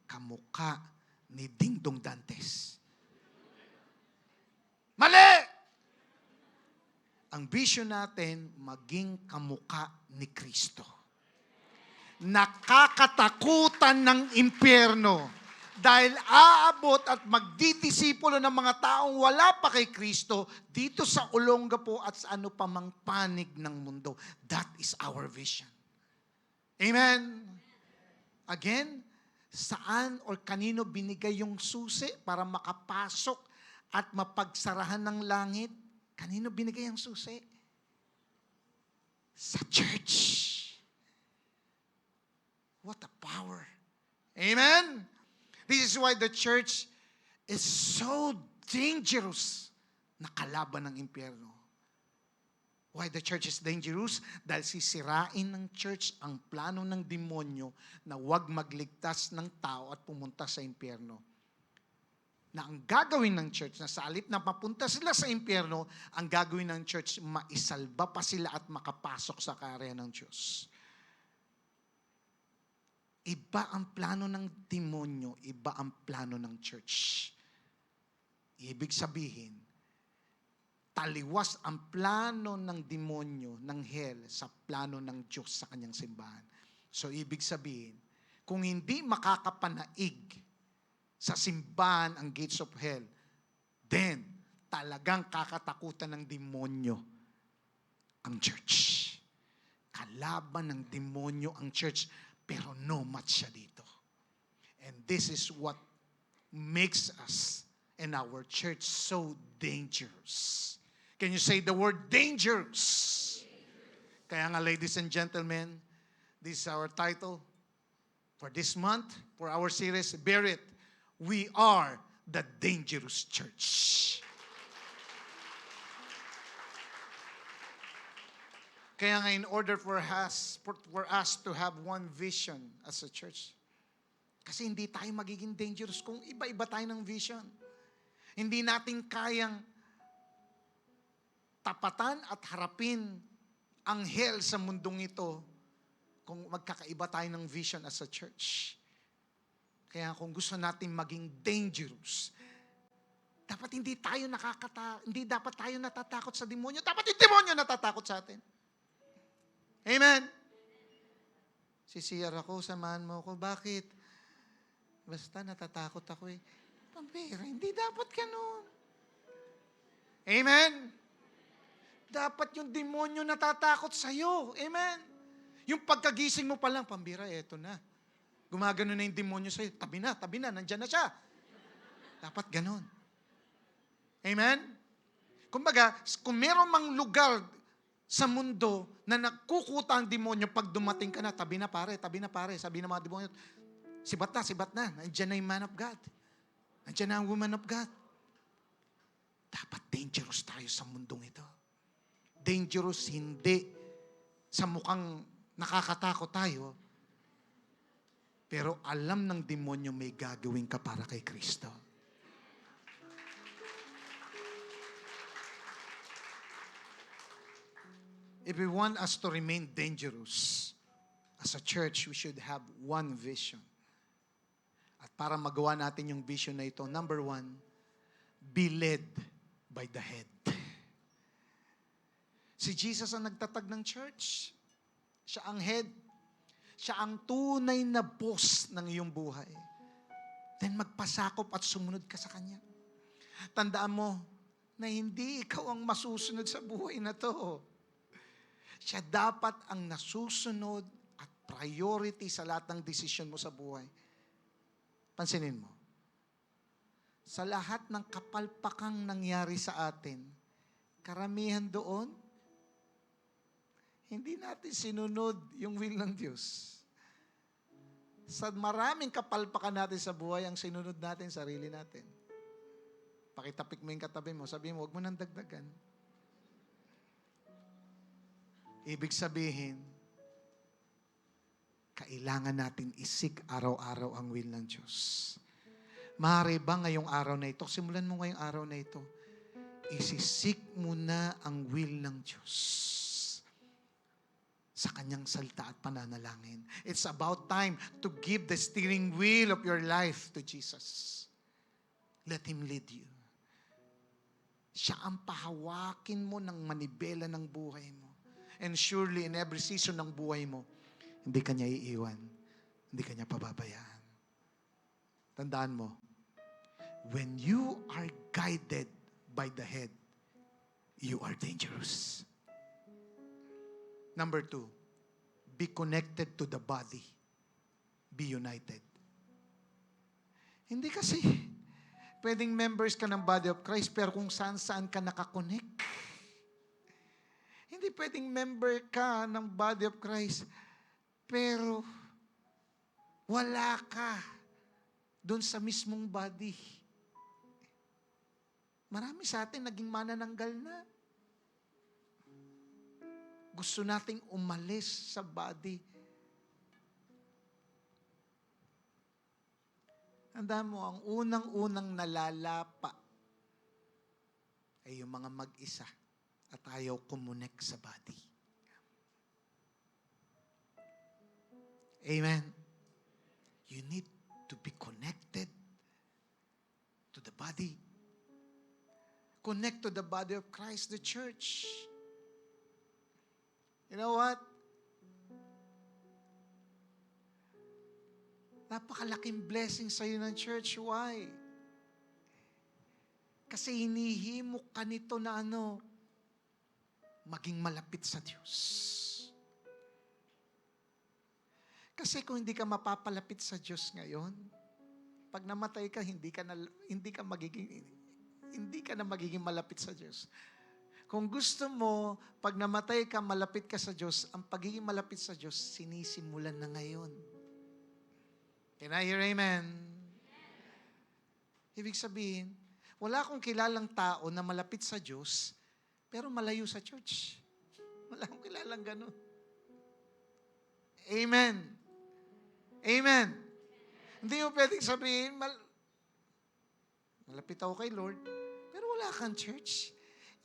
Speaker 5: kamukha ni Dingdong Dantes. Mali! Ang vision natin, maging kamukha ni Kristo. Nakakatakutan ng impyerno. Dahil aabot at magdidisipulo ng mga taong wala pa kay Kristo dito sa Olongapo at sa ano pa mang panig ng mundo. That is our vision. Amen? Again, saan or kanino binigay yung susi para makapasok at mapagsarahan ng langit? Kanino binigay ang susi? Sa church. What a power. Amen? This is why the church is so dangerous na kalaban ng impyerno. Why the church is dangerous? Dahil sisirain ng church ang plano ng demonyo na huwag magligtas ng tao at pumunta sa impyerno. Na ang gagawin ng church, na sa alip na mapunta sila sa impyerno, ang gagawin ng church, maisalba pa sila at makapasok sa karya ng Diyos. Iba ang plano ng demonyo, iba ang plano ng church. Ibig sabihin, taliwas ang plano ng demonyo, ng hell, sa plano ng Diyos sa kanyang simbahan. So, ibig sabihin, kung hindi makakapanaig sa simbahan ang gates of hell, then talagang kakatakutan ng demonyo ang church. Kalaban ng demonyo ang church, pero no match siya dito. And this is what makes us and our church so dangerous. Can you say the word dangerous? Kaya nga, ladies and gentlemen, this is our title for this month, for our series, Bear It. We are the dangerous church. Kaya nga, in order for us to have one vision as a church, kasi hindi tayo magiging dangerous kung iba-iba tayo ng vision. Hindi natin kayang tapatan at harapin ang hell sa mundong ito kung magkakaiba tayo ng vision as a church. Kaya kung gusto natin maging dangerous, dapat hindi dapat tayo natatakot sa demonyo. Dapat yung demonyo natatakot sa atin. Amen? Sisiyar ako, samahan mo ako. Bakit? Basta natatakot ako eh. Pambira, hindi dapat ganun. Amen? Dapat yung demonyo natatakot sa'yo. Amen? Yung pagkagising mo pa lang, pambira, eto na. Gumagano na yung demonyo sa'yo. Tabi na, nandyan na siya. Dapat ganun. Amen? Kumbaga, kung meron mang lugar sa mundo na nagkukuta ang demonyo, pag dumating ka na, tabi na pare. Sabi ng mga demonyo, sibat na. Nandyan na yung man of God. Nandyan na ang woman of God. Dapat dangerous tayo sa mundong ito. Dangerous hindi sa mukhang nakakatakot tayo, pero alam ng demonyo may gagawin ka para kay Kristo. If we want us to remain dangerous, as a church, we should have one vision. At para magawa natin yung vision na ito, number one, be led by the head. Si Jesus ang nagtatag ng church. Siya ang head. Siya ang tunay na boss ng iyong buhay. Then magpasakop at sumunod ka sa Kanya. Tandaan mo na hindi ikaw ang masusunod sa buhay na to. Siya dapat ang nasusunod at priority sa lahat ng desisyon mo sa buhay. Pansinin mo. Sa lahat ng kapalpakang nangyari sa atin, karamihan doon, hindi natin sinunod yung will ng Diyos. Sa maraming kapalpakan natin sa buhay, ang sinunod natin, sarili natin. Pakitapik mo yung katabi mo, sabi mo, huwag mo nang dagdagan. Ibig sabihin, kailangan natin isik araw-araw ang will ng Diyos. Maaari ba ngayong araw na ito, simulan mo ngayong araw na ito, isisik mo na ang will ng Diyos sa Kanyang salita at pananalangin. It's about time to give the steering wheel of your life to Jesus. Let Him lead you. Siya ang pahawakin mo ng manibela ng buhay mo. And surely in every season ng buhay mo, hindi ka niya iiwan. Hindi ka niya pababayaan. Tandaan mo, when you are guided by the head, you are dangerous. Number two, be connected to the body. Be united. Hindi kasi pwedeng members ka ng body of Christ pero kung saan-saan ka nakakonect. Hindi pwedeng member ka ng body of Christ pero wala ka doon sa mismong body. Marami sa atin naging manananggal na. Gusto nating umalis sa body. Tandaan mo, ang unang-unang nalalapa ay yung mga mag-isa at ayaw kumonek sa body. Amen? You need to be connected to the body. Connect to the body of Christ, the church. You know what? Napakalaking blessing sa'yo ng church. Why? Kasi hinihimok ka nito na maging malapit sa Diyos. Kasi kung hindi ka mapapalapit sa Diyos ngayon, pag namatay ka, hindi ka na magiging malapit sa Diyos. Kung gusto mo, pag namatay ka, malapit ka sa Diyos, ang pagiging malapit sa Diyos, sinisimulan na ngayon. Can I hear amen? Ibig sabihin, wala akong kilalang tao na malapit sa Diyos, pero malayo sa church. Wala akong kilalang ganun. Amen. Amen. Hindi mo pwedeng sabihin, malapit ako kay Lord, pero wala kang church.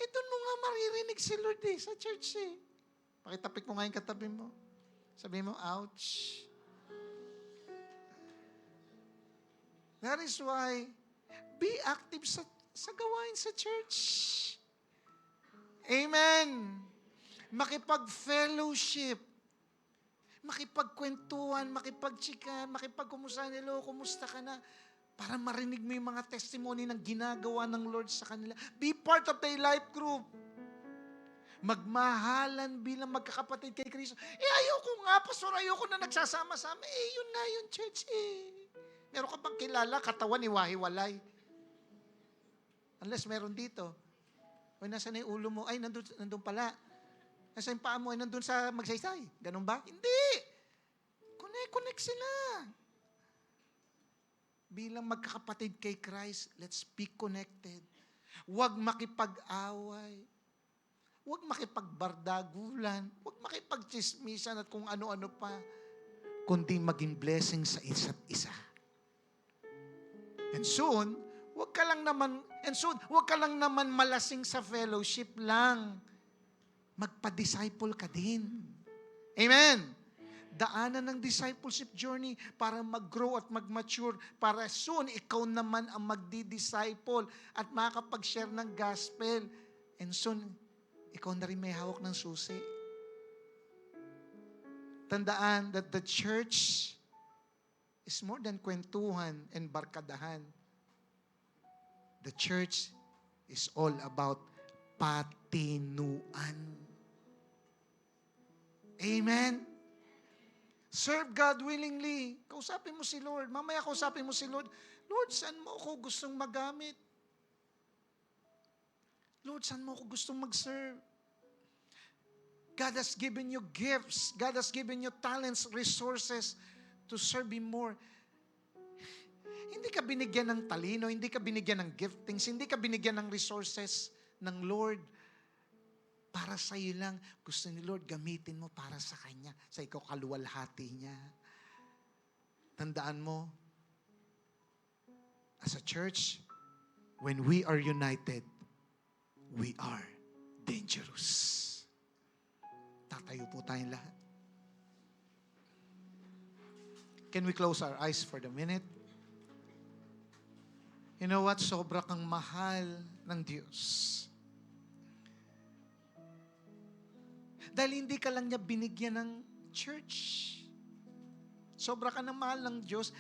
Speaker 5: Doon mo nga maririnig si Lord sa church Pakitapik mo nga yung katabi mo. Sabihin mo, ouch. That is why, be active sa gawain sa church. Amen. Makipag-fellowship. Makipagkwentuhan, makipagchikan, makipagkumustahan. Hello, kumusta ka na? Para marinig mo yung mga testimony ng ginagawa ng Lord sa kanila. Be part of the life group. Magmahalan bilang magkakapatid kay Kristo. Ayoko nga, pastor, ayoko na nagsasama-sama. Yun nga yung church Meron ka bang kilala, katawan ni wahiwalay? Unless meron dito. O, nasa na yung ulo mo? Ay, nandun pala. Nasa yung paa mo? Ay, nandun sa magsaysay. Ganun ba? Hindi. Connect sila. Bilang magkakapatid kay Christ, let's be connected. Huwag makipag-away. Huwag makipagbardagulan. Huwag makipagchismisan at kung ano-ano pa. Kundi maging blessing sa isa't isa. And soon, huwag ka lang naman malasing sa fellowship lang. Magpa-disciple ka din. Amen. Daanan ng discipleship journey para mag-grow at mag-mature para soon ikaw naman ang magdi-disciple at makakapag-share ng gospel. And soon, ikaw na rin may hawak ng susi. Tandaan that the church is more than kwentuhan and barkadahan. The church is all about patinuan. Amen? Serve God willingly. Kausapin mo si Lord. Mamaya kausapin mo si Lord. Lord, saan mo ako gustong magamit? Lord, saan mo ako gustong mag-serve? God has given you gifts. God has given you talents, resources to serve Him more. Hindi ka binigyan ng talino, hindi ka binigyan ng giftings, hindi ka binigyan ng resources ng Lord para sa iyo lang. Gusto ni Lord, gamitin mo para sa Kanya, sa ikaw kaluwalhati niya. Tandaan mo, as a church, when we are united, we are dangerous. Tatayo po tayong lahat. Can we close our eyes for the minute? You know what? Sobra kang mahal ng Diyos. Dahil hindi ka lang niya binigyan ng church. Sobra ka ng mahal ng Diyos.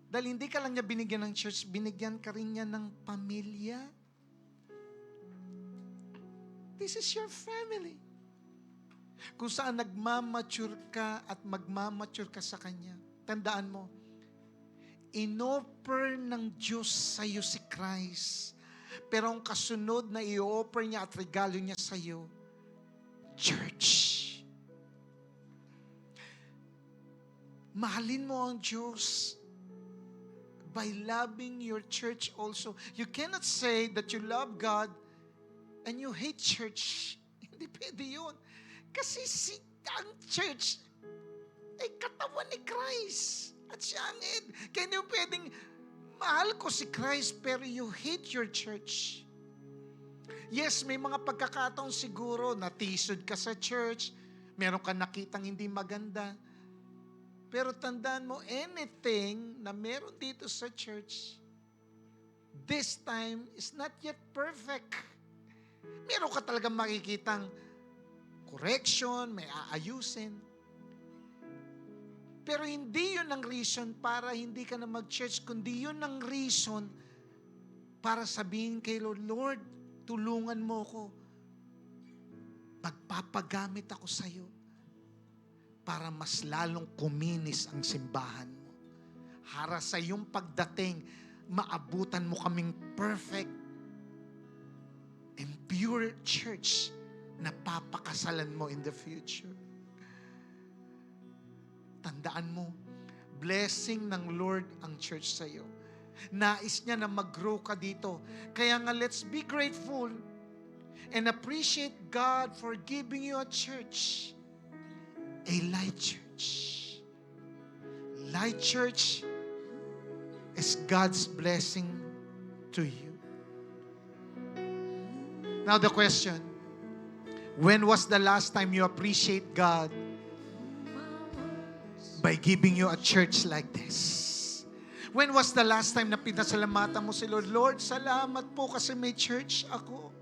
Speaker 5: Dahil hindi ka lang niya binigyan ng church, binigyan ka rin niya ng pamilya. This is your family. Kung saan nagmamature ka at magmamature ka sa Kanya. Tandaan mo, inoffer ng Diyos sa iyo si Christ. Pero ang kasunod na i-offer niya at regalo niya sa iyo, church. Mahalin mo ang Diyos by loving your church also. You cannot say that you love God and you hate church. Hindi pwede yun. Kasi ang church ay katawan ni Christ. At siya ang head. Kaya hindi mo pwedeng, mahal ko si Christ, pero you hate your church. Yes, may mga pagkakataon siguro, natisod ka sa church, meron ka nakitang hindi maganda. Pero tandaan mo, anything na meron dito sa church, this time is not yet perfect. Meron ka talagang makikitang correction, may aayusin. Pero hindi yun ang reason para hindi ka na mag-church, kundi yun ang reason para sabihin kay Lord, Lord, tulungan mo ko. Magpapagamit ako sa iyo para mas lalong kuminis ang simbahan mo. Para sa iyong pagdating, maabutan mo kaming perfect and pure church na papakasalan mo in the future. Tandaan mo, blessing ng Lord ang church sa iyo. Nais niya na mag-grow ka dito. Kaya nga, let's be grateful and appreciate God for giving you a church. A light church. Light church is God's blessing to you. Now the question, when was the last time you appreciate God by giving you a church like this? When was the last time na pinasalamatan mo si Lord? Lord, salamat po kasi may church ako.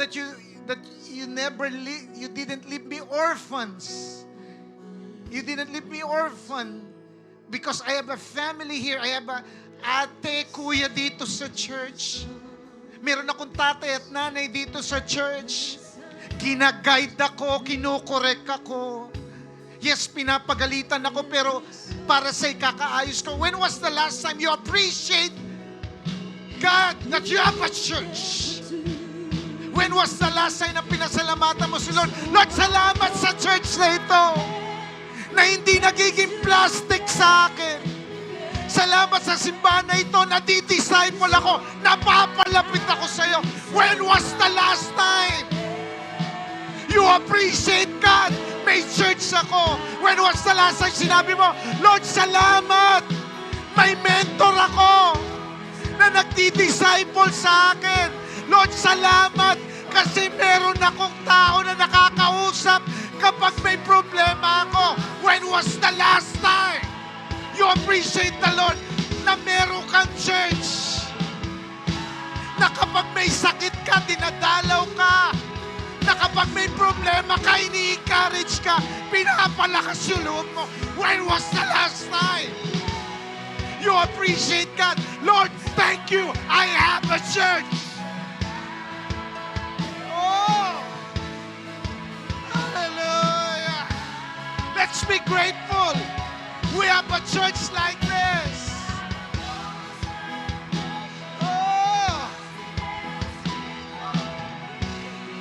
Speaker 5: That you never you didn't leave me orphans. You didn't leave me orphan because I have a family here. I have a ate, kuya dito sa church. Meron akong tatay at nanay dito sa church. Ginaguide ako, kinukorek ako. Yes, pinapagalitan ako, pero para sa ikakaayos ko. When was the last time you appreciate God that you have a church? When was the last time na pinasalamatan mo si Lord? Lord, salamat sa church na ito na hindi nagiging plastic sa akin. Salamat sa simbahan na ito na di-disciple ako, napapalapit ako sa iyo. When was the last time you appreciate God? May church ako. When was the last time sinabi mo, Lord, salamat! May mentor ako na nagdi-disciple sa akin. Lord, salamat kasi meron akong tao na nakakausap kapag may problema ako. When was the last time you appreciate the Lord na meron kang church? Na kapag may sakit ka, dinadalaw ka. Na kapag may problema ka, ini-encourage ka, pinapalakas yung loob mo. When was the last time you appreciate God? Lord, thank you, I have a church. Oh, hallelujah. Let's be grateful. We have a church like this.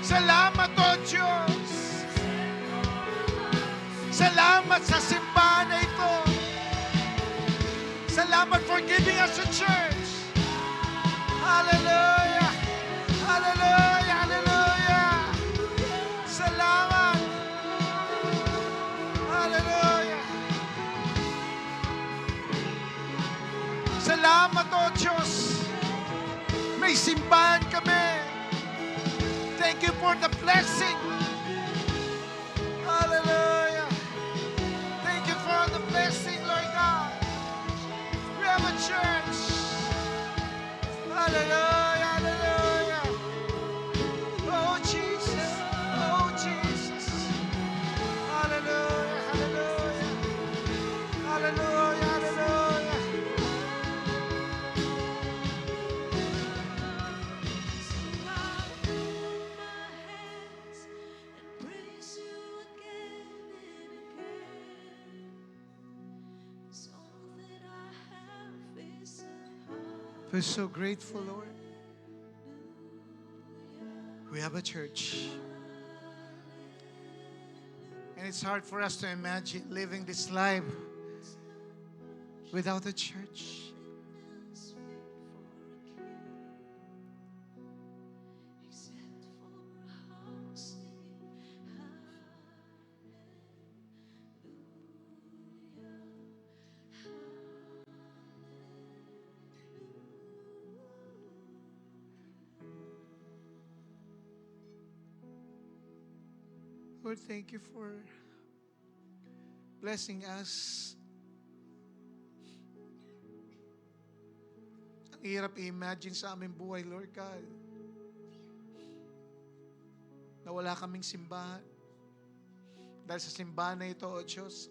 Speaker 5: Salamat, O Diyos. Salamat sa simbahan na ito. Salamat for giving us a church. Hallelujah. Hallelujah. Hallelujah. Salamat. Hallelujah. Salamat, O Diyos. May simbahan kami. Thank you for the blessing. Hallelujah. Thank you for the blessing, Lord God. We have a church. Hallelujah. Hallelujah. Oh, Jesus. Oh, Jesus. Hallelujah. Hallelujah. Hallelujah. Hallelujah. We're so grateful, Lord. We have a church. And it's hard for us to imagine living this life without a church. Lord, thank you for blessing us. Ang hirap i-imagine sa aming buhay, Lord God. na wala kaming simbahan. Dahil sa simbahan na ito, O Diyos,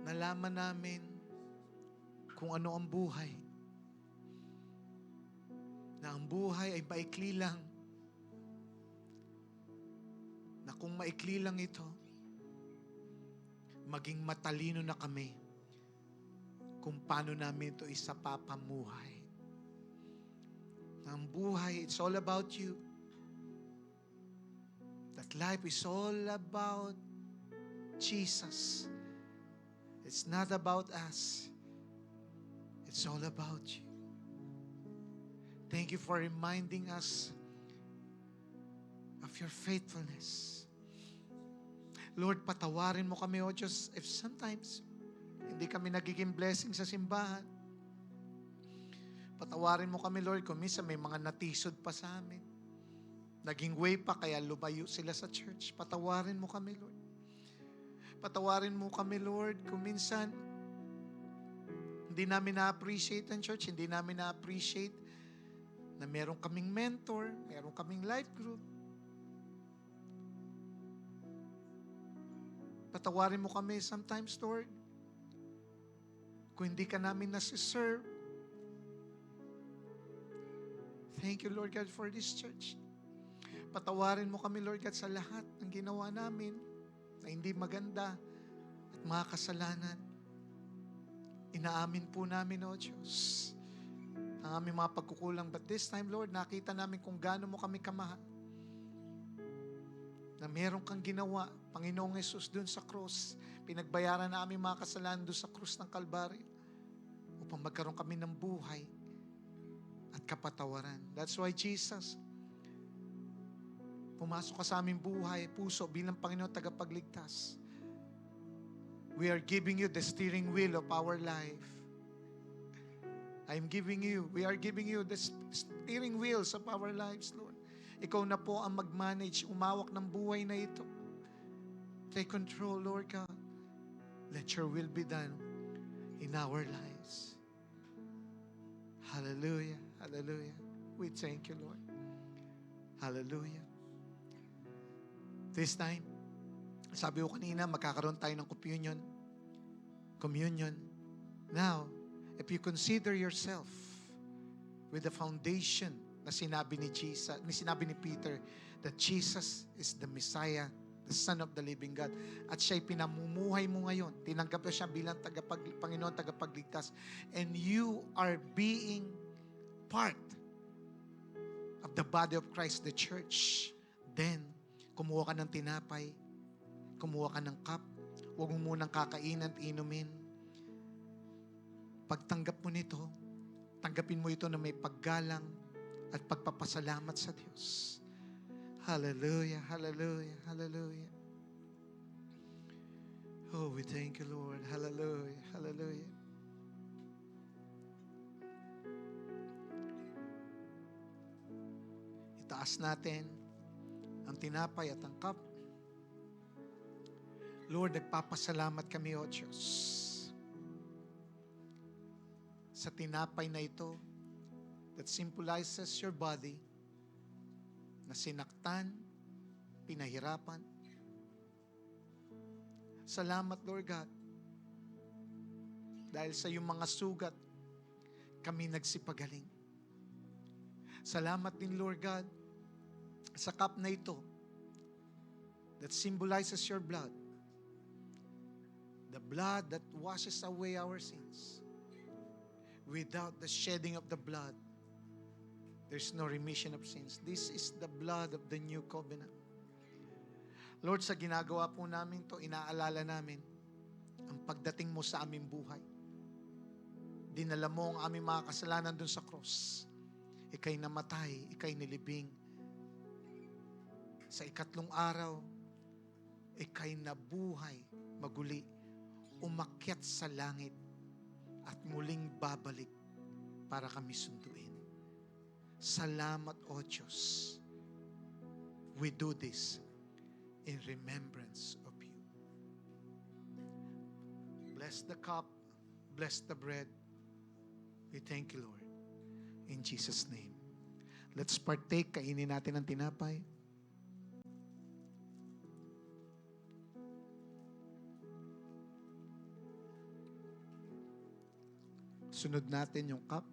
Speaker 5: nalaman namin kung ano ang buhay. Na ang buhay ay maikli lang. Na kung maikli lang ito, maging matalino na kami kung paano namin ito isapapamuhay. Na ang buhay, it's all about you. That life is all about Jesus. It's not about us. It's all about you. Thank you for reminding us of your faithfulness. Lord, patawarin mo kami, O Diyos, if sometimes hindi kami nagiging blessing sa simbahan. Patawarin mo kami, Lord, kung minsan may mga natisod pa sa amin. Naging way pa kaya lumayo sila sa church. Patawarin mo kami, Lord. Patawarin mo kami, Lord, kung minsan hindi namin na-appreciate ang church, hindi namin na-appreciate na meron kaming mentor, meron kaming life group. Patawarin mo kami sometimes, Lord, kung hindi ka namin nasiserve. Thank you, Lord God, for this church. Patawarin mo kami, Lord God, sa lahat ng ginawa namin na hindi maganda at mga kasalanan. Inaamin po namin, O Diyos, ang aming mga pagkukulang. But this time, Lord, nakita namin kung gaano mo kami kamahal. Na meron kang ginawa, Panginoong Yesus, dun sa krus. Pinagbayaran na aming mga kasalanan dun sa krus ng Kalbaryo upang magkaroon kami ng buhay at kapatawaran. That's why, Jesus, pumasok ka sa aming buhay, puso, bilang Panginoon tagapagligtas. We are giving you the steering wheel of our life. We are giving you the steering wheels of our lives, Lord. Ikaw na po ang mag-manage, umawak ng buhay na ito. Take control, Lord God. Let your will be done in our lives. Hallelujah, hallelujah. We thank you, Lord. Hallelujah. This time, sabi ko kanina, magkakaroon tayo ng communion. Now, if you consider yourself with the foundation na sinabi ni Peter, that Jesus is the Messiah, the Son of the living God, at siya'y pinamumuhay mo ngayon, tinanggap na siya bilang Panginoon, tagapagligtas, and you are being part of the body of Christ, the church, then, kumuha ka ng tinapay, kumuha ka ng cup, huwag mo munang kakainin at inumin. Pagtanggap mo nito, tanggapin mo ito na may paggalang at pagpapasalamat sa Diyos. Hallelujah, hallelujah, hallelujah. Oh, we thank you, Lord. Hallelujah, hallelujah. Itaas natin ang tinapay at ang cup. Lord, nagpapasalamat kami, O Diyos, sa tinapay na ito that symbolizes your body na sinaktan, pinahirapan. Salamat, Lord God, dahil sa iyong mga sugat, kami nagsipagaling. Salamat din, Lord God, sa cup na ito that symbolizes your blood, the blood that washes away our sins. Without the shedding of the blood, there's no remission of sins. This is the blood of the new covenant. Lord, sa ginagawa po namin to, inaalala namin ang pagdating mo sa aming buhay. Dinala mo ang aming mga kasalanan dun sa cross. Ika'y namatay, ika'y nilibing. Sa ikatlong araw, ika'y nabuhay, maguli, umakyat sa langit, at muling babalik para kami sunduin. Salamat, O Diyos. We do this in remembrance of you. Bless the cup, bless the bread. We thank you, Lord. In Jesus' name. Let's partake. Kainin natin ang tinapay. Sunod natin yung cup.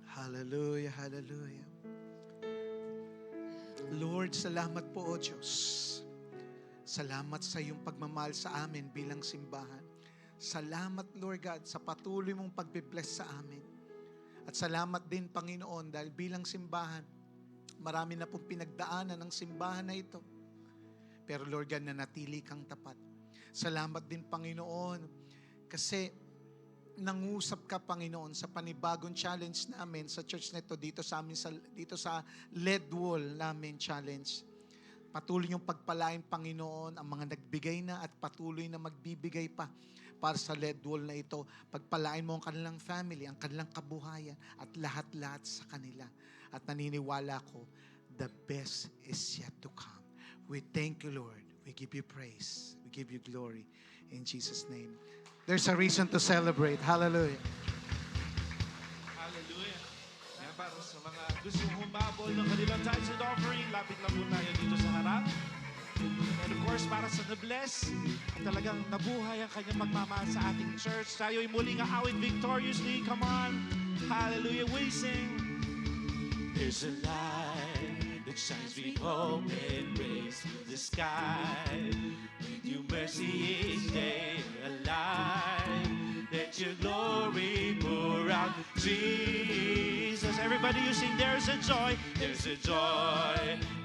Speaker 5: Hallelujah, hallelujah. Lord, salamat po, O Diyos. Salamat sa iyong pagmamahal sa amin bilang simbahan. Salamat, Lord God, sa patuloy mong pagbibless sa amin. At salamat din, Panginoon, dahil bilang simbahan, marami na pong pinagdaanan ng simbahan na ito. Pero Lord God, nanatili kang tapat. Salamat din, Panginoon, kasi nangusap ka, Panginoon, sa panibagong challenge namin sa church na ito, dito sa LED wall namin challenge. Patuloy yung pagpalain, Panginoon, ang mga nagbigay na at patuloy na magbibigay pa para sa LED wall na ito. Pagpalain mo ang kanilang family, ang kanilang kabuhayan, at lahat-lahat sa kanila. At naniniwala ko, the best is yet to come. We thank you, Lord. We give you praise. We give you glory. In Jesus' name. There's a reason to celebrate. Hallelujah.
Speaker 1: Hallelujah. Yan, para sa mga gusto humabol ng kanilang tithes and offering, lapit lang po tayo dito sa harap. And of course, para sa na-bless, talagang nabuhay ang kanyang pagmamahal sa ating church. Tayo ay muling aawit victoriously. Come on. Hallelujah. We sing. There's a light that shines with hope and rays through the sky. With your mercy each day alive. Let your glory pour out, Jesus. Everybody you sing, there's a joy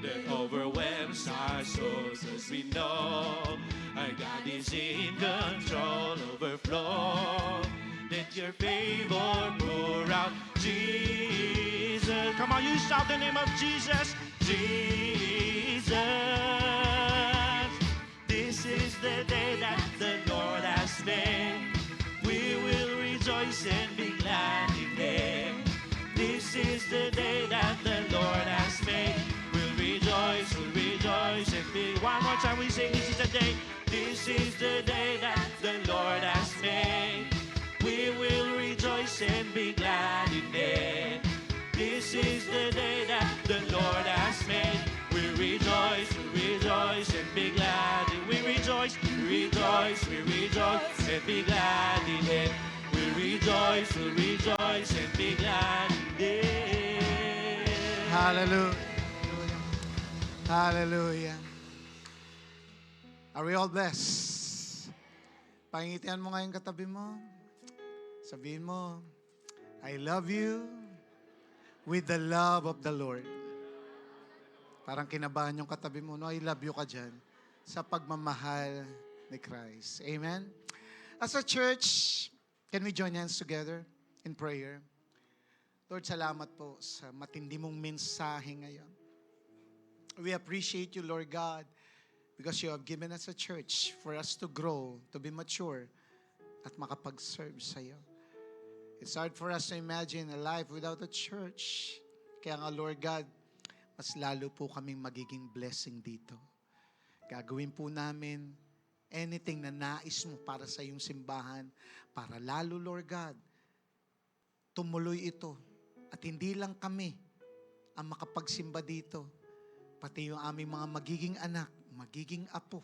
Speaker 1: that overwhelms our souls as we know our God is in control, overflow. Let your favor pour out, Jesus. Come on, you shout the name of Jesus. Jesus. This is the day that the Lord has made. We will rejoice and be glad in it. This is the day that the Lord has made. We'll rejoice and be. One more time we sing, this is the day. This is the day that the Lord has made. We will rejoice and be glad in it. This is the day that the Lord has made. We rejoice and be glad. We rejoice and be glad in it. We rejoice and be glad in it.
Speaker 5: Hallelujah. Hallelujah. Are we all blessed? Pangitian mo ngayon katabi mo. Sabihin mo, I love you with the love of the Lord. Parang kinabahan yung katabi mo, no? I love you ka dyan sa pagmamahal ni Christ. Amen? As a church, can we join hands together in prayer? Lord, salamat po sa matindi mong mensahe ngayon. We appreciate you, Lord God, because you have given us a church for us to grow, to be mature, at makapag-serve sa iyo. It's hard for us to imagine a life without a church. Kaya nga, Lord God, mas lalo po kaming magiging blessing dito. Gagawin po namin anything na nais mo para sa iyong simbahan, para lalo, Lord God, tumuloy ito. At hindi lang kami ang makapagsimba dito, pati yung aming mga magiging anak, magiging apo.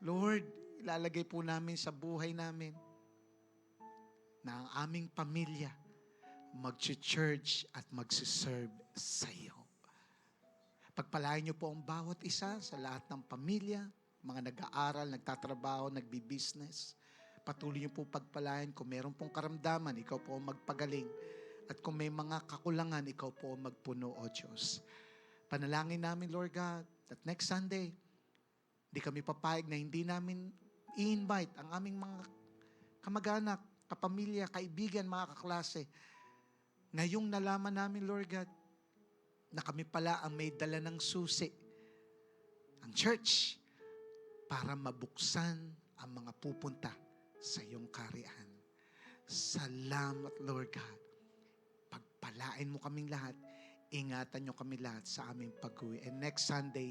Speaker 5: Lord, ilalagay po namin sa buhay namin na ang aming pamilya mag-church at mag-serve sa iyo. Pagpalain niyo po ang bawat isa sa lahat ng pamilya, mga nag-aaral, nagtatrabaho, nagbi-business. Patuloy niyo po pagpalain. Kung meron pong karamdaman, ikaw po ang magpagaling. At kung may mga kakulangan, ikaw po ang magpuno, O Diyos. Panalangin namin, Lord God, that next Sunday, di kami papayag na hindi namin i-invite ang aming mga kamag-anak, kapamilya, kaibigan, mga kaklase. Ngayong nalaman namin, Lord God, na kami pala ang may dala ng susi, ang church, para mabuksan ang mga pupunta sa iyong kaharian. Salamat, Lord God. Pagpalain mo kaming lahat, ingatan niyo kami lahat sa aming pag-uwi. And next Sunday,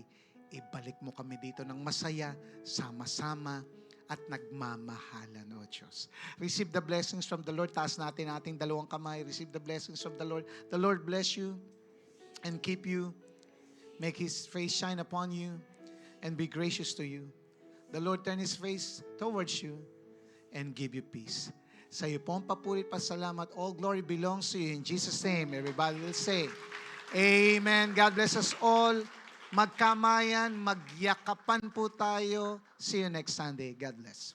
Speaker 5: ibalik mo kami dito ng masaya, sama-sama, at nagmamahalan, O Diyos. Receive the blessings from the Lord. Taas natin ating dalawang kamay. Receive the blessings from the Lord. The Lord bless you and keep you. Make His face shine upon you and be gracious to you. The Lord turn His face towards you and give you peace. Sa iyo pong papurit pasalamat. All glory belongs to you. In Jesus' name, everybody will say, Amen. God bless us all. Magkamayan, magyakapan po tayo. See you next Sunday. God bless.